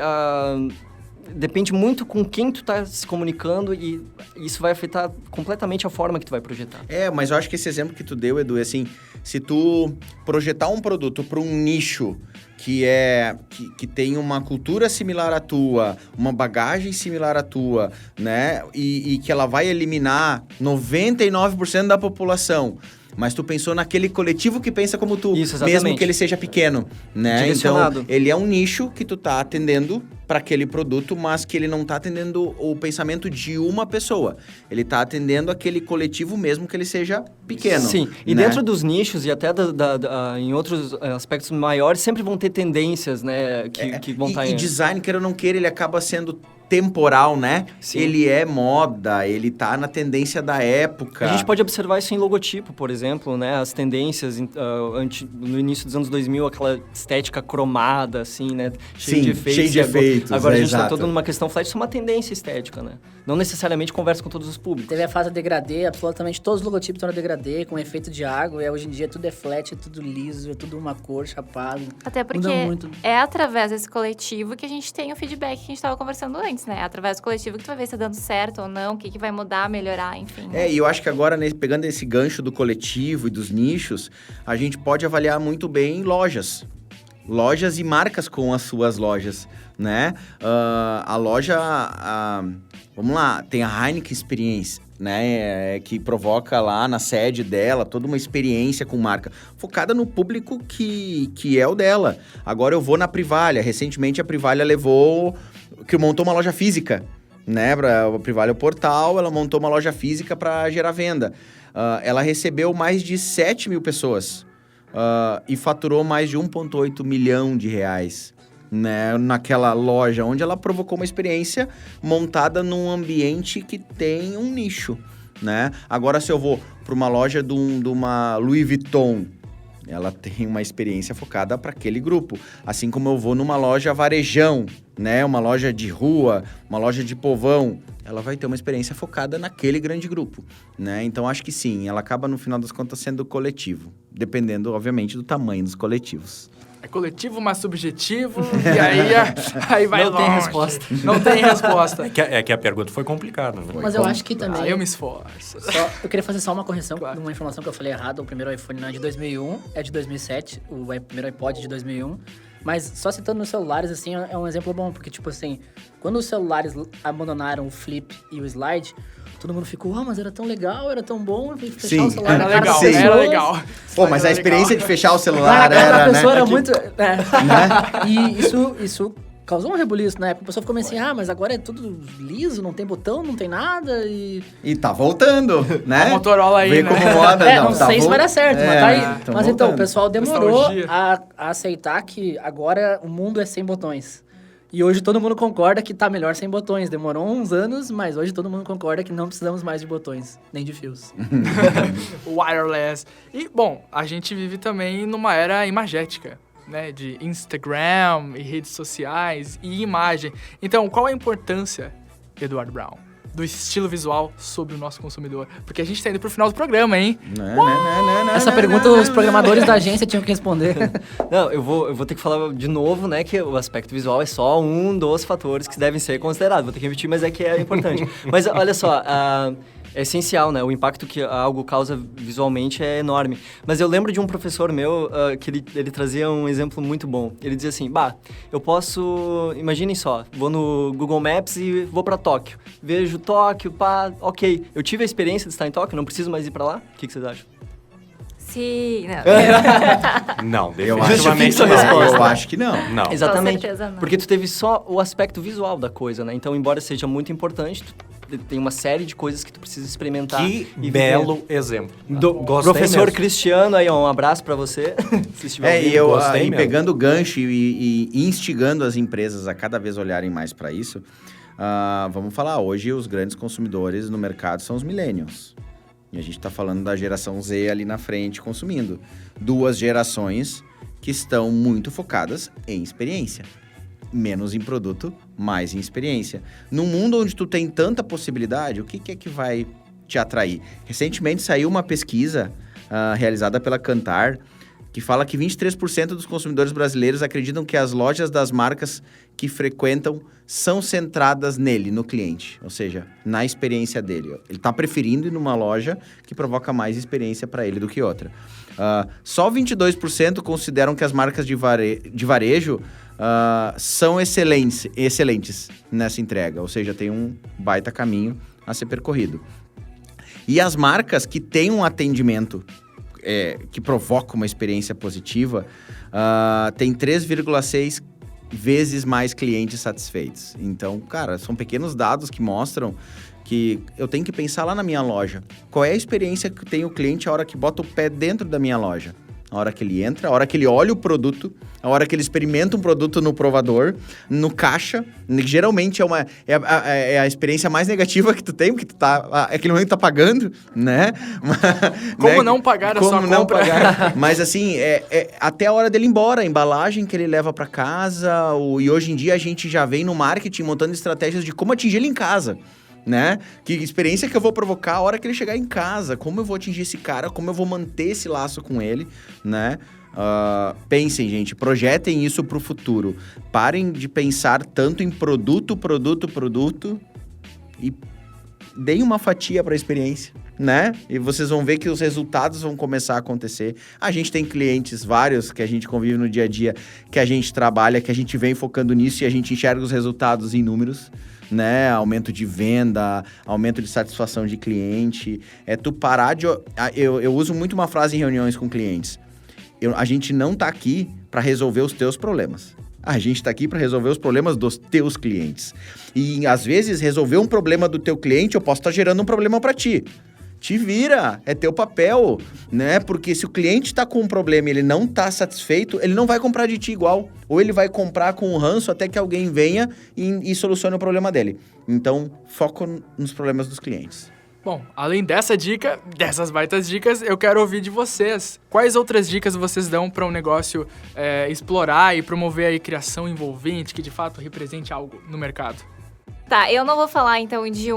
depende muito com quem tu tá se comunicando e isso vai afetar completamente a forma que tu vai projetar. Mas eu acho que esse exemplo que tu deu, Edu, é assim, se tu projetar um produto para um nicho que tem uma cultura similar à tua, uma bagagem similar à tua, né? E que ela vai eliminar 99% da população. Mas tu pensou naquele coletivo que pensa como tu, Isso, mesmo que ele seja pequeno, né? Direcionado. Então, ele é um nicho que tu tá atendendo para aquele produto, mas que ele não tá atendendo o pensamento de uma pessoa. Ele tá atendendo aquele coletivo mesmo que ele seja pequeno. Sim, e né? dentro dos nichos e até em outros aspectos maiores, sempre vão ter tendências, né, que vão estar... E design, queira ou não queira, ele acaba sendo temporal, né? Sim. Ele é moda, ele tá na tendência da época. A gente pode observar isso em logotipo, por exemplo, né? As tendências no início dos anos 2000, aquela estética cromada, assim, né? Cheio de efeitos. Agora a gente tá todo numa questão flat, isso é uma tendência estética, né? Não necessariamente conversa com todos os públicos. Teve a fase degradê, absolutamente todos os logotipos estão no degradê, com efeito de água, e hoje em dia tudo é flat, é tudo liso, é tudo uma cor, chapado. Até porque Muda muito. é através desse coletivo que a gente tem o feedback que a gente estava conversando antes, né? É através do coletivo que tu vai ver se tá dando certo ou não, o que vai mudar, melhorar, enfim. E eu acho que agora, pegando esse gancho do coletivo e dos nichos, a gente pode avaliar muito bem lojas e marcas com as suas lojas, né? A loja, vamos lá, tem a Heineken Experience, né? Que provoca lá na sede dela toda uma experiência com marca, focada no público que é o dela. Agora eu vou na Privalha, recentemente a Privalha montou uma loja física, né? A Privalha é o portal, ela montou uma loja física para gerar venda. Ela recebeu mais de 7 mil pessoas e faturou mais de 1,8 milhão de reais, né? Naquela loja, onde ela provocou uma experiência montada num ambiente que tem um nicho, né? Agora, se eu vou para uma loja de uma Louis Vuitton, ela tem uma experiência focada para aquele grupo. Assim como eu vou numa loja varejão, né? Uma loja de rua, uma loja de povão, ela vai ter uma experiência focada naquele grande grupo, né? Então, acho que sim, ela acaba, no final das contas, sendo coletivo. Dependendo, obviamente, do tamanho dos coletivos. É coletivo, mas subjetivo, e aí vai Não longe. tem resposta. Não tem resposta. É que a pergunta foi complicada, né? Mas eu acho que também... Eu me esforço. Eu queria fazer só uma correção Claro. de uma informação que eu falei errado. O primeiro iPhone não é de 2001, é de 2007. O primeiro iPod é de 2001. Mas só citando nos celulares, assim, é um exemplo bom. Porque, tipo assim, quando os celulares abandonaram o Flip e o Slide, todo mundo ficou, mas era tão legal, era tão bom. Fechar Sim. o celular Era na cara legal, das Sim. era pessoas. legal. Pô, mas a Era experiência legal. de fechar o Na celular cara da era, pessoa né? era muito... E isso causou um rebuliço na época. A pessoa ficou meio assim, mas agora é tudo liso, não tem botão, não tem nada e... E tá voltando, né? A Motorola aí, Vê né? como moda, não sei se vai dar certo, mas tá aí. tão Mas então, o voltando. pessoal demorou Nostalgia. a aceitar que agora o mundo é sem botões. E hoje todo mundo concorda que tá melhor sem botões. Demorou uns anos, mas hoje todo mundo concorda que não precisamos mais de botões, nem de fios. Wireless. E, bom, a gente vive também numa era imagética, né? De Instagram e redes sociais e imagem. Então, qual a importância, Eduardo Brown, do estilo visual sobre o nosso consumidor? Porque a gente tá indo pro final do programa, hein? Essa pergunta os programadores da agência tinham que responder. Não, eu vou ter que falar de novo, né, que o aspecto visual é só um dos fatores que devem ser considerados. Vou ter que repetir, mas é que é importante. Mas olha só, é essencial, né? O impacto que algo causa visualmente é enorme. Mas eu lembro de um professor meu que ele trazia um exemplo muito bom. Ele dizia assim, eu posso... Imaginem só, vou no Google Maps e vou pra Tóquio. Vejo Tóquio, ok. Eu tive a experiência de estar em Tóquio, não preciso mais ir pra lá? O que vocês acham? Sim, não. Não, Eu definitivamente acho que não. Eu acho que não. Não. Exatamente. Com certeza não. Porque tu teve só o aspecto visual da coisa, né? Então, embora seja muito importante, tu tem uma série de coisas que tu precisa experimentar. Que e belo exemplo. do Gostei professor mesmo. Cristiano, aí um abraço pra você. Se estiver E ouvindo. eu gostei aí mesmo. pegando o gancho e instigando as empresas a cada vez olharem mais para isso, vamos falar, hoje os grandes consumidores no mercado são os millennials. E a gente está falando da geração Z ali na frente consumindo. Duas gerações que estão muito focadas em experiência. Menos em produto, mais em experiência. Num mundo onde tu tem tanta possibilidade, o que é que vai te atrair? Recentemente saiu uma pesquisa realizada pela Kantar que fala que 23% dos consumidores brasileiros acreditam que as lojas das marcas que frequentam são centradas nele, no cliente, ou seja, na experiência dele. Ele está preferindo ir numa loja que provoca mais experiência para ele do que outra. Só 22% consideram que as marcas de varejo são excelentes nessa entrega, ou seja, tem um baita caminho a ser percorrido. E as marcas que têm um atendimento que provoca uma experiência positiva, tem 3,6 vezes mais clientes satisfeitos. Então, cara, são pequenos dados que mostram que eu tenho que pensar lá na minha loja. Qual é a experiência que tem o cliente a hora que bota o pé dentro da minha loja? A hora que ele entra, a hora que ele olha o produto, a hora que ele experimenta um produto no provador, no caixa. Geralmente é a experiência mais negativa que tu tem, porque tu tá... Aquele momento tu tá pagando, né? Como né? não pagar a Como sua não compra? pagar. Mas assim, até a hora dele ir embora, a embalagem que ele leva para casa. E hoje em dia a gente já vem no marketing montando estratégias de como atingir ele em casa. Né? Que experiência que eu vou provocar a hora que ele chegar em casa, como eu vou atingir esse cara, como eu vou manter esse laço com ele, né? Pensem, gente, projetem isso pro futuro. Parem de pensar tanto em produto e deem uma fatia para a experiência, né? E vocês vão ver que os resultados vão começar a acontecer. A gente tem clientes vários que a gente convive no dia a dia, que a gente trabalha, que a gente vem focando nisso e a gente enxerga os resultados em números, né? Aumento de venda, aumento de satisfação de cliente. Tu parar de... Eu uso muito uma frase em reuniões com clientes. A gente não tá aqui para resolver os teus problemas. A gente está aqui para resolver os problemas dos teus clientes. E, às vezes, resolver um problema do teu cliente, eu posso estar gerando um problema para ti. Te vira, é teu papel, né? Porque se o cliente está com um problema e ele não está satisfeito, ele não vai comprar de ti igual. Ou ele vai comprar com um ranço até que alguém venha e solucione o problema dele. Então, foco nos problemas dos clientes. Bom, além dessa dica, dessas baitas dicas, eu quero ouvir de vocês. Quais outras dicas vocês dão para um negócio explorar e promover aí criação envolvente, que de fato represente algo no mercado? Tá, eu não vou falar então de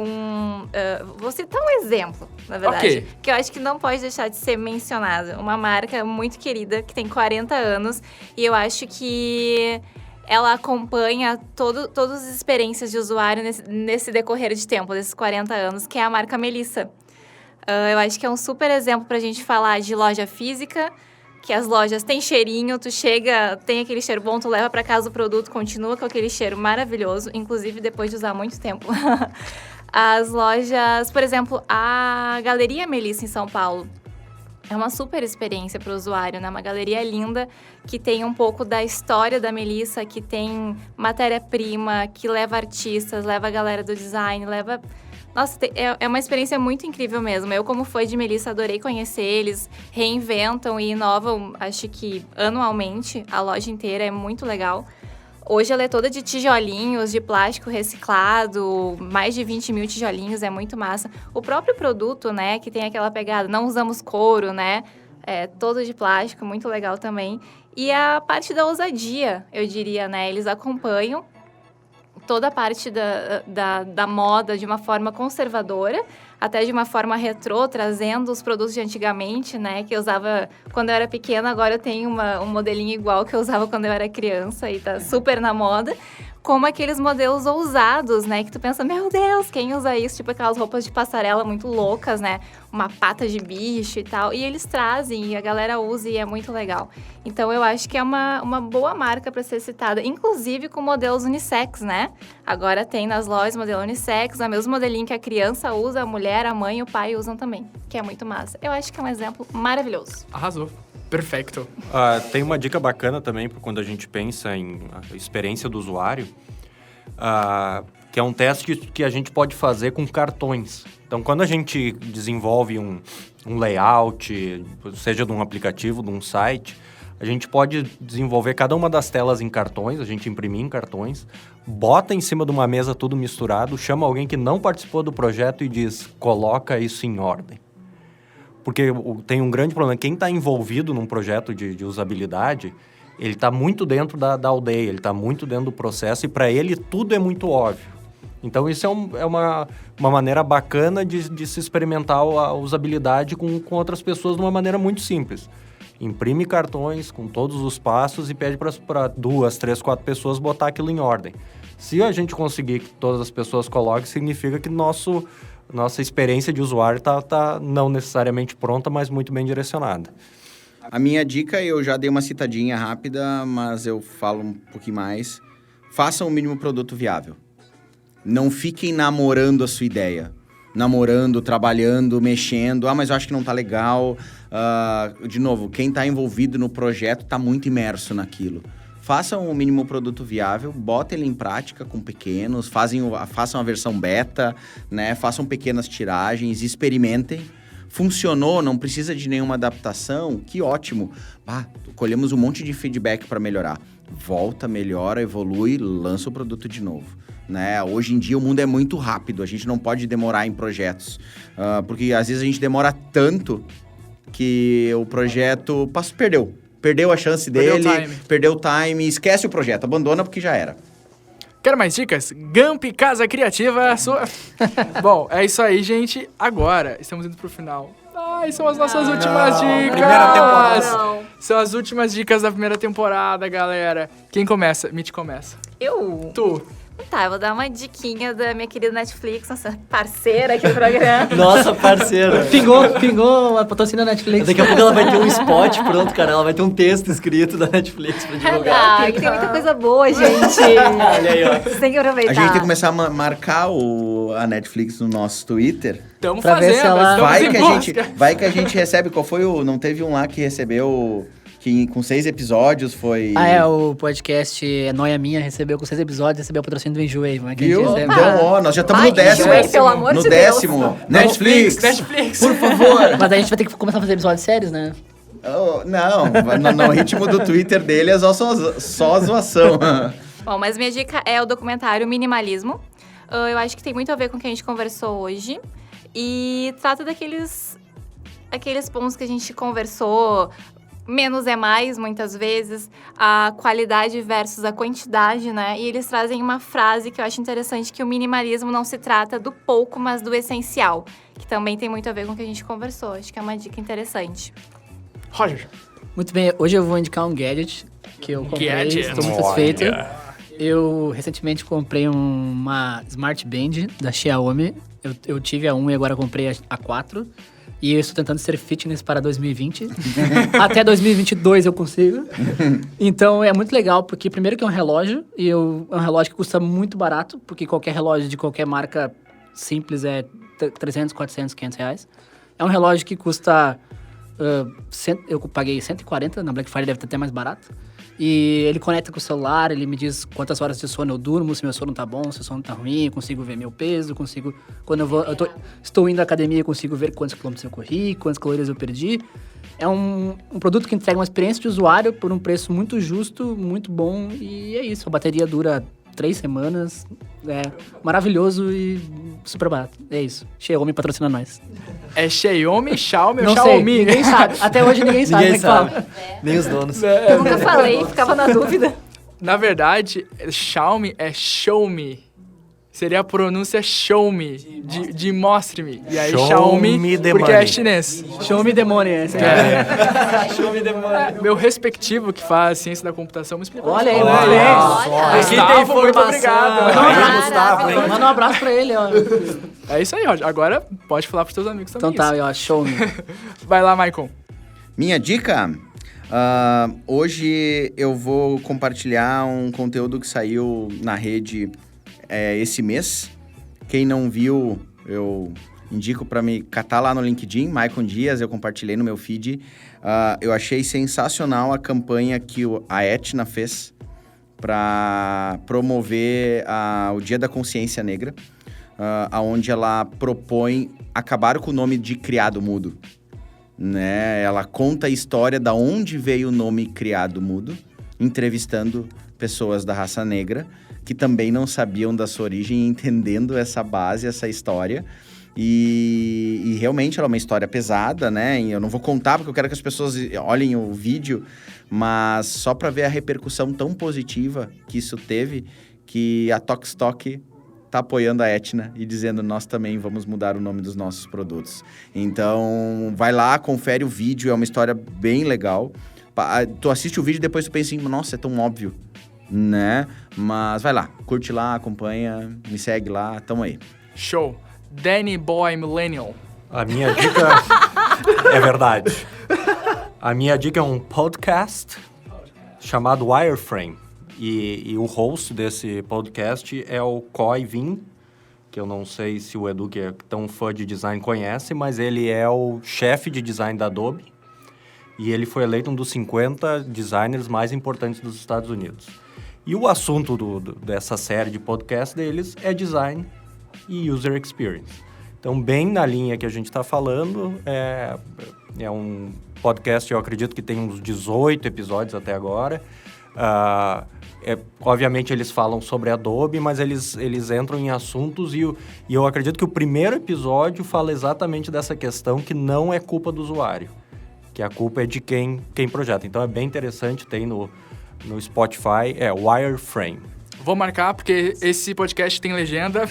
vou citar um exemplo, na verdade. Ok. Que eu acho que não pode deixar de ser mencionado. Uma marca muito querida, que tem 40 anos, e eu acho que ela acompanha todas as experiências de usuário nesse decorrer de tempo, desses 40 anos, que é a marca Melissa. Eu acho que é um super exemplo pra gente falar de loja física, que as lojas têm cheirinho, tu chega, tem aquele cheiro bom, tu leva pra casa o produto, continua com aquele cheiro maravilhoso, inclusive depois de usar muito tempo. As lojas, por exemplo, a Galeria Melissa em São Paulo, é uma super experiência para o usuário, né? Uma galeria linda que tem um pouco da história da Melissa, que tem matéria-prima, que leva artistas, leva a galera do design, leva... Nossa, é uma experiência muito incrível mesmo. Eu, como fã de Melissa, adorei conhecer eles. Reinventam e inovam, acho que anualmente, a loja inteira é muito legal. Hoje ela é toda de tijolinhos, de plástico reciclado, mais de 20 mil tijolinhos, é muito massa. O próprio produto, né, que tem aquela pegada, não usamos couro, né, todo de plástico, muito legal também. E a parte da ousadia, eu diria, né, eles acompanham toda a parte da moda de uma forma conservadora, até de uma forma retrô, trazendo os produtos de antigamente, né? Que eu usava quando eu era pequena, agora eu tenho um modelinho igual que eu usava quando eu era criança e tá super na moda. Como aqueles modelos ousados, né? Que tu pensa, meu Deus, quem usa isso? Tipo aquelas roupas de passarela muito loucas, né? Uma pata de bicho e tal. E eles trazem, e a galera usa e é muito legal. Então, eu acho que é uma boa marca para ser citada. Inclusive com modelos unissex, né? Agora tem nas lojas modelo unissex, o mesmo modelinho que a criança usa, a mulher, a mãe e o pai usam também. Que é muito massa. Eu acho que é um exemplo maravilhoso. Arrasou. Perfeito. Tem uma dica bacana também para quando a gente pensa em experiência do usuário, que é um teste que a gente pode fazer com cartões. Então, quando a gente desenvolve um layout, seja de um aplicativo, de um site, a gente pode desenvolver cada uma das telas em cartões, a gente imprimir em cartões, bota em cima de uma mesa tudo misturado, chama alguém que não participou do projeto e diz, coloca isso em ordem. Porque tem um grande problema. Quem está envolvido num projeto de usabilidade, ele está muito dentro da aldeia, ele está muito dentro do processo e para ele tudo é muito óbvio. Então isso é uma maneira bacana de se experimentar a usabilidade com outras pessoas de uma maneira muito simples. imprime cartões com todos os passos e pede para 2, 3, 4 pessoas botar aquilo em ordem. Se a gente conseguir que todas as pessoas coloquem, significa que nossa experiência de usuário tá não necessariamente pronta, mas muito bem direcionada. A minha dica, eu já dei uma citadinha rápida, mas eu falo um pouquinho mais. Façam o mínimo produto viável. Não fiquem namorando a sua ideia. Namorando, trabalhando, mexendo. Mas eu acho que não tá legal. De novo, quem tá envolvido no projeto tá muito imerso naquilo. Façam o mínimo produto viável, botem ele em prática com pequenos, façam a versão beta, né? Façam pequenas tiragens, experimentem. Funcionou, não precisa de nenhuma adaptação, que ótimo. Colhemos um monte de feedback para melhorar. Volta, melhora, evolui, lança o produto de novo. Né? Hoje em dia o mundo é muito rápido, a gente não pode demorar em projetos. Porque às vezes a gente demora tanto que o projeto perdeu a chance dele, perdeu o time, esquece o projeto, abandona porque já era. Quer mais dicas? Gamp Casa Criativa, sua... Bom, é isso aí, gente. Agora, estamos indo pro final. São as nossas últimas dicas. Primeira temporada. São as últimas dicas da primeira temporada, galera. Quem começa? Mitch começa. Eu? Tu. Tá, eu vou dar uma diquinha da minha querida Netflix, nossa parceira aqui do programa. Nossa, parceira. Pingou a patrocina da Netflix. Daqui a pouco ela vai ter um spot pronto, cara. Ela vai ter um texto escrito da Netflix pra divulgar. Que tem muita coisa boa, gente. Olha aí, ó. Vocês têm que aproveitar. A gente tem que começar a marcar a Netflix no nosso Twitter. Estamos Pra ver fazendo. se ela- Vai que a gente recebe. Qual foi o... Não teve um lá que recebeu... Que com 6 episódios foi... O podcast Noia Minha recebeu com 6 episódios, recebeu o patrocínio do Enjoei. Como é que a gente Viu? recebe? Então, nós já estamos no Vai, 10º. Enjoei, pelo amor no de 10º. Deus. Netflix. Por favor. Mas aí a gente vai ter que começar a fazer episódios sérios, né? No ritmo do Twitter dele é só zoação. Bom, mas minha dica é o documentário Minimalismo. Eu acho que tem muito a ver com o que a gente conversou hoje. E trata aqueles pontos que a gente conversou. Menos é mais, muitas vezes. A qualidade versus a quantidade, né? E eles trazem uma frase que eu acho interessante, que o minimalismo não se trata do pouco, mas do essencial. Que também tem muito a ver com o que a gente conversou. Acho que é uma dica interessante. Roger. Muito bem, hoje eu vou indicar um gadget que eu comprei, Gadget. estou muito satisfeito. Eu recentemente comprei uma Smart Band da Xiaomi. Eu tive a 1 e agora comprei a 4. E eu estou tentando ser fitness para 2020. Até 2022 eu consigo. Então é muito legal, porque primeiro que é um relógio, e é um relógio que custa muito barato, porque qualquer relógio de qualquer marca simples é 300, 400, 500 reais. É um relógio que custa... eu paguei 140, na Black Friday deve estar até mais barato. E ele conecta com o celular, ele me diz quantas horas de sono eu durmo, se meu sono tá bom, se o sono tá ruim, eu consigo ver meu peso, quando estou indo à academia, eu consigo ver quantos quilômetros eu corri, quantas calorias eu perdi. É um produto que entrega uma experiência de usuário por um preço muito justo, muito bom, e é isso. A bateria dura 3 semanas, é maravilhoso e super barato. É isso. Xiaomi patrocina nós. É Xiaomi, Xiaomi ou Não sei, Xiaomi? ninguém sabe. Até hoje ninguém sabe. Ninguém como é que sabe. fala. Nem os donos. Eu nunca falei, ficava na dúvida. Na verdade, Xiaomi é show me. Seria a pronúncia show me, de mostre-me. E aí Show Xiaomi, me the porque é money. chinês. Show me the money. Esse Meu respectivo que faz ciência da computação me explicou. Olha aí, isso. muito bem. Olha, Gustavo, muito obrigado. maravilhoso. Manda um abraço pra ele, ó. É isso aí, Roger. Agora pode falar pros teus amigos também. Então tá, isso. ó, show me. Vai lá, Maicon. Minha dica? Hoje eu vou compartilhar um conteúdo que saiu na rede esse mês. Quem não viu, eu indico para me catar lá no LinkedIn, Maicon Dias, eu compartilhei no meu feed. Eu achei sensacional a campanha que a Etna fez para promover o Dia da Consciência Negra, onde ela propõe acabar com o nome de criado mudo. Né? Ela conta a história da onde veio o nome criado mudo, entrevistando pessoas da raça negra que também não sabiam da sua origem, entendendo essa base, essa história. E realmente ela é uma história pesada, né? E eu não vou contar porque eu quero que as pessoas olhem o vídeo, mas só para ver a repercussão tão positiva que isso teve, que a Tokstok tá apoiando a Etna e dizendo nós também vamos mudar o nome dos nossos produtos. Então, vai lá, confere o vídeo, é uma história bem legal. Tu assiste o vídeo e depois tu pensa assim, nossa, é tão óbvio, né? Mas vai lá, curte lá, acompanha, me segue lá, tamo aí. Show. Danny Boy Millennial. A minha dica... é verdade. A minha dica é um podcast chamado Wireframe. E o host desse podcast é o Coy Vin, que eu não sei se o Edu, que é tão fã de design, conhece, mas ele é o chefe de design da Adobe e ele foi eleito um dos 50 designers mais importantes dos Estados Unidos. E o assunto dessa série de podcast deles é design e user experience. Então, bem na linha que a gente está falando, é um podcast, eu acredito que tem uns 18 episódios até agora. Obviamente eles falam sobre Adobe, mas eles entram em assuntos e eu acredito que o primeiro episódio fala exatamente dessa questão que não é culpa do usuário, que a culpa é de quem projeta. Então é bem interessante, tem no Spotify, Wireframe. Vou marcar, porque esse podcast tem legenda.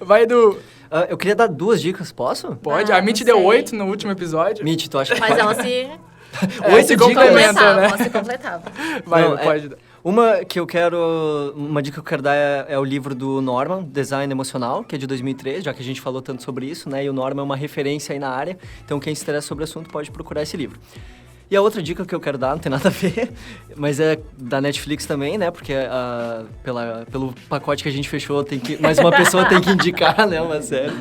Vai, Edu. Eu queria dar 2 dicas, posso? Pode. A Mitch deu 8 no último episódio. Mitch, tu acha que Mas ela se Se complementa, completava, né? ela se completava. Vai, Não, pode. Uma dica que eu quero dar é o livro do Norman, Design Emocional, que é de 2003, já que a gente falou tanto sobre isso, né? E o Norman é uma referência aí na área, então quem se interessa sobre o assunto pode procurar esse livro. E a outra dica que eu quero dar, não tem nada a ver, mas é da Netflix também, né? Porque pelo pacote que a gente fechou, mais uma pessoa tem que indicar, né? Uma série.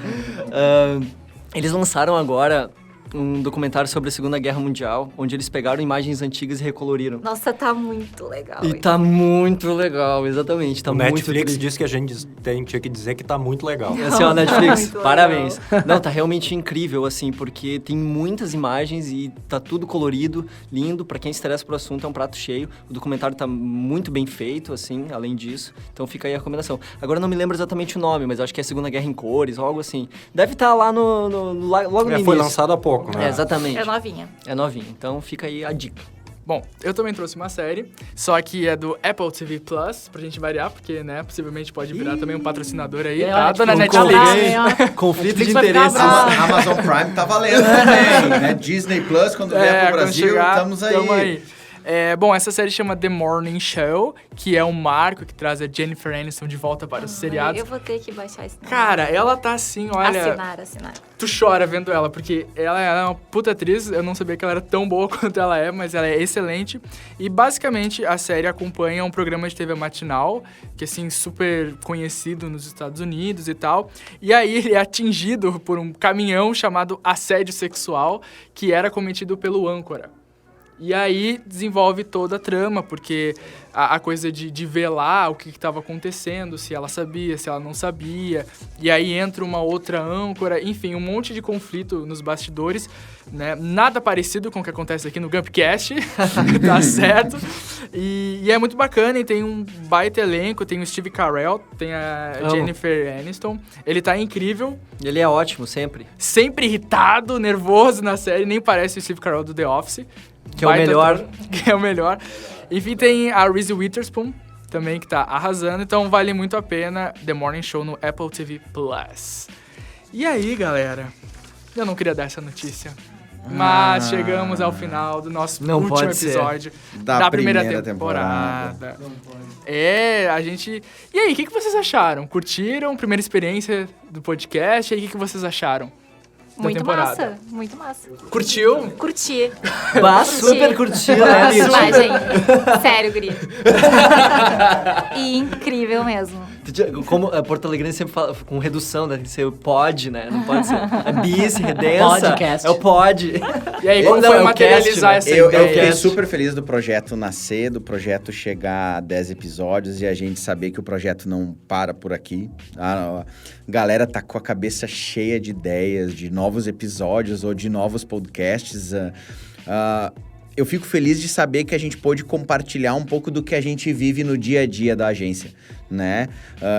Eles lançaram agora um documentário sobre a Segunda Guerra Mundial, onde eles pegaram imagens antigas e recoloriram. Nossa, tá muito legal. E tá muito legal, exatamente. Tá O muito Netflix tri- disse que a gente tinha que dizer que tá muito legal. Assim, ó, Netflix, Muito parabéns. Não, tá realmente incrível, assim, porque tem muitas imagens e tá tudo colorido, lindo. Pra quem se interessa pro assunto, é um prato cheio. O documentário tá muito bem feito, assim, além disso. Então fica aí a recomendação. Agora eu não me lembro exatamente o nome, mas acho que é Segunda Guerra em Cores, ou algo assim. Deve estar lá logo no início. Foi lançado há pouco, né? Exatamente. É novinha. É novinho. Então fica aí a dica. Bom, eu também trouxe uma série, só que é do Apple TV Plus, pra gente variar, porque, né, possivelmente pode virar também um patrocinador aí, tá? Dona Netflix. Conflito de Netflix vai ficar interesse. bravo. Amazon Prime tá valendo também, né? Disney Plus, quando vier pro quando Brasil, chegar, estamos aí. tamo aí. Bom, essa série chama The Morning Show, que é um marco que traz a Jennifer Aniston de volta para os seriados. Eu vou ter que baixar isso. Cara, ela tá assim, olha... Assinar. Tu chora vendo ela, porque ela é uma puta atriz, eu não sabia que ela era tão boa quanto ela é, mas ela é excelente. E basicamente a série acompanha um programa de TV matinal, que assim, super conhecido nos Estados Unidos e tal. E aí ele é atingido por um caminhão chamado assédio sexual, que era cometido pelo âncora. E aí desenvolve toda a trama, porque a coisa de ver lá o que estava acontecendo, se ela sabia, se ela não sabia. E aí entra uma outra âncora, enfim, um monte de conflito nos bastidores, né? Nada parecido com o que acontece aqui no Gumpcast, tá certo? E é muito bacana, e tem um baita elenco, tem o Steve Carell, tem a Jennifer Aniston. Ele tá incrível. Ele é ótimo, sempre. Sempre irritado, nervoso na série, nem parece o Steve Carell do The Office. Que é o melhor. Que é o melhor. Enfim, tem a Reese Witherspoon também, que tá arrasando. Então, vale muito a pena The Morning Show no Apple TV Plus. E aí, galera? Eu não queria dar essa notícia. Mas chegamos ao final do nosso último pode ser. episódio Da primeira primeira temporada. A gente... E aí, o que vocês acharam? Curtiram? Primeira experiência do podcast? E aí, o que vocês acharam? Muito temporada. massa, muito massa. Curtiu? Curti. Super curtido, né, Nossa, Mitch? imagem. Sério, Guri. E incrível mesmo. Como a Porto Alegre sempre fala com redução, né? Tem que ser pode, né? Não pode ser a bis, redença. Podcast. É o pod. E aí, como Não, foi é o materializar cast, essa Eu ideia? fiquei super feliz do projeto nascer, do projeto chegar a 10 episódios e a gente saber que o projeto não para por aqui. A galera tá com a cabeça cheia de ideias, de novos episódios ou de novos podcasts. Eu fico feliz de saber que a gente pôde compartilhar um pouco do que a gente vive no dia a dia da agência, né?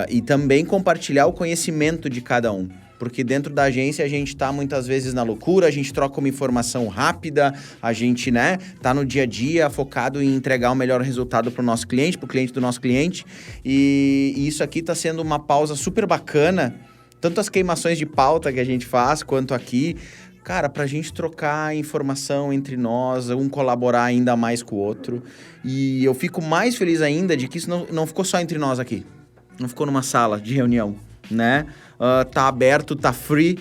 E também compartilhar o conhecimento de cada um. Porque dentro da agência a gente tá muitas vezes na loucura, a gente troca uma informação rápida, a gente, né, tá no dia a dia focado em entregar o melhor resultado pro nosso cliente, pro cliente do nosso cliente. E isso aqui tá sendo uma pausa super bacana, tanto as queimações de pauta que a gente faz, quanto aqui, cara, pra gente trocar informação entre nós, um colaborar ainda mais com o outro. E eu fico mais feliz ainda de que isso não ficou só entre nós aqui. Não ficou numa sala de reunião, né? Tá aberto, tá free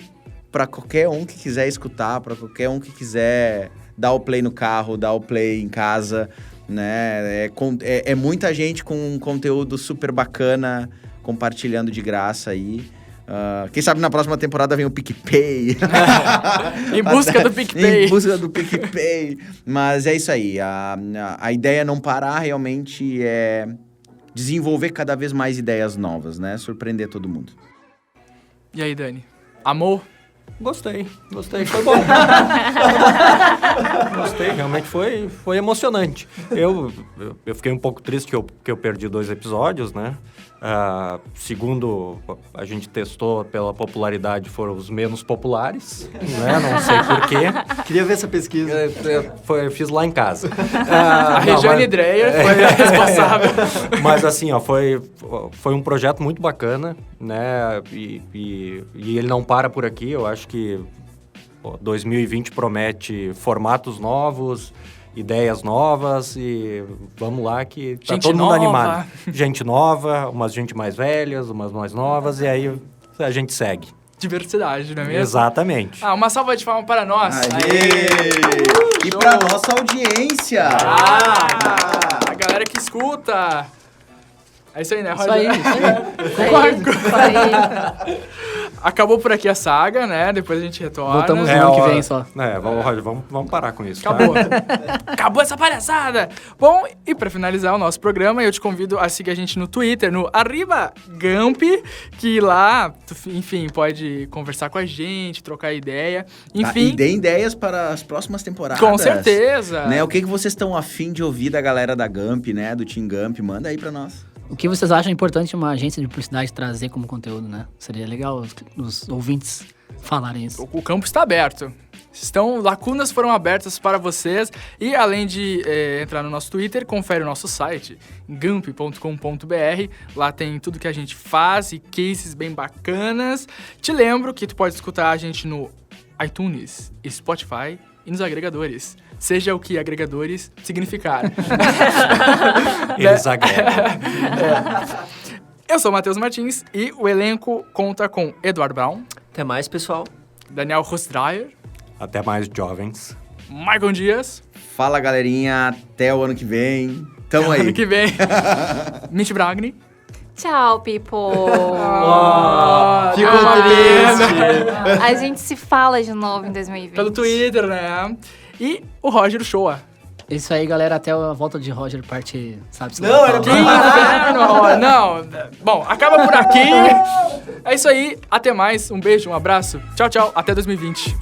pra qualquer um que quiser escutar, pra qualquer um que quiser dar o play no carro, dar o play em casa, né? É muita gente com um conteúdo super bacana, compartilhando de graça aí. Quem sabe na próxima temporada vem o PicPay. Em busca do PicPay. Em busca do PicPay. Mas é isso aí. A ideia é não parar, realmente é desenvolver cada vez mais ideias novas, né? Surpreender todo mundo. E aí, Dani? Amor? Gostei, foi bom. Gostei, realmente foi emocionante. Eu fiquei um pouco triste que eu perdi 2 episódios, né? Segundo a gente testou pela popularidade, foram os menos populares, né? Não sei porquê. Queria ver essa pesquisa. Eu fiz lá em casa. A Regiane Dreyer foi a responsável. Mas assim, ó, foi um projeto muito bacana, né? E ele não para por aqui. Eu acho que 2020 promete formatos novos, ideias novas e vamos lá que tá gente todo mundo nova. animado. Gente nova, umas gente mais velhas, umas mais novas e aí a gente segue. Diversidade, não é mesmo? Exatamente. Uma salva de palmas para nós. E pra nossa audiência! A galera que escuta. É isso aí, né, Isso Roger? aí, isso aí. Concordo. Isso aí. Acabou por aqui a saga, né? Depois a gente retorna. Voltamos no ano que vem só. Roger, vamos parar com isso. Acabou. Tá? Acabou essa palhaçada. Bom, e pra finalizar o nosso programa, eu te convido a seguir a gente no Twitter, no @Gamp, que lá, enfim, pode conversar com a gente, trocar ideia. Enfim. E dê ideias para as próximas temporadas. Com certeza. Né? O que vocês estão afim de ouvir da galera da Gamp, né? Do Team Gamp? Manda aí pra nós. O que vocês acham importante uma agência de publicidade trazer como conteúdo, né? Seria legal os ouvintes falarem isso. O campo está aberto. Lacunas foram abertas para vocês. E além de entrar no nosso Twitter, confere o nosso site, gamp.com.br. Lá tem tudo que a gente faz e cases bem bacanas. Te lembro que tu pode escutar a gente no iTunes, Spotify e nos agregadores. Seja o que agregadores significarem. Eles agregam. Eu sou o Matheus Martins e o elenco conta com Eduardo Brown, Até mais, pessoal. Daniel Rosdreier, Até mais, jovens. Michael Dias, Fala, galerinha. Até o ano que vem. Tamo aí. ano que vem, Mitch Bragni. Tchau, people. Ficou triste. A gente se fala de novo em 2020. Pelo Twitter, né? E o Roger Shoa. Isso aí, galera, até a volta de Roger, parte, sabe? Não, era Que inferno, Roger. Não. Bom, acaba por aqui. É isso aí. Até mais. Um beijo, um abraço. Tchau, tchau. Até 2020.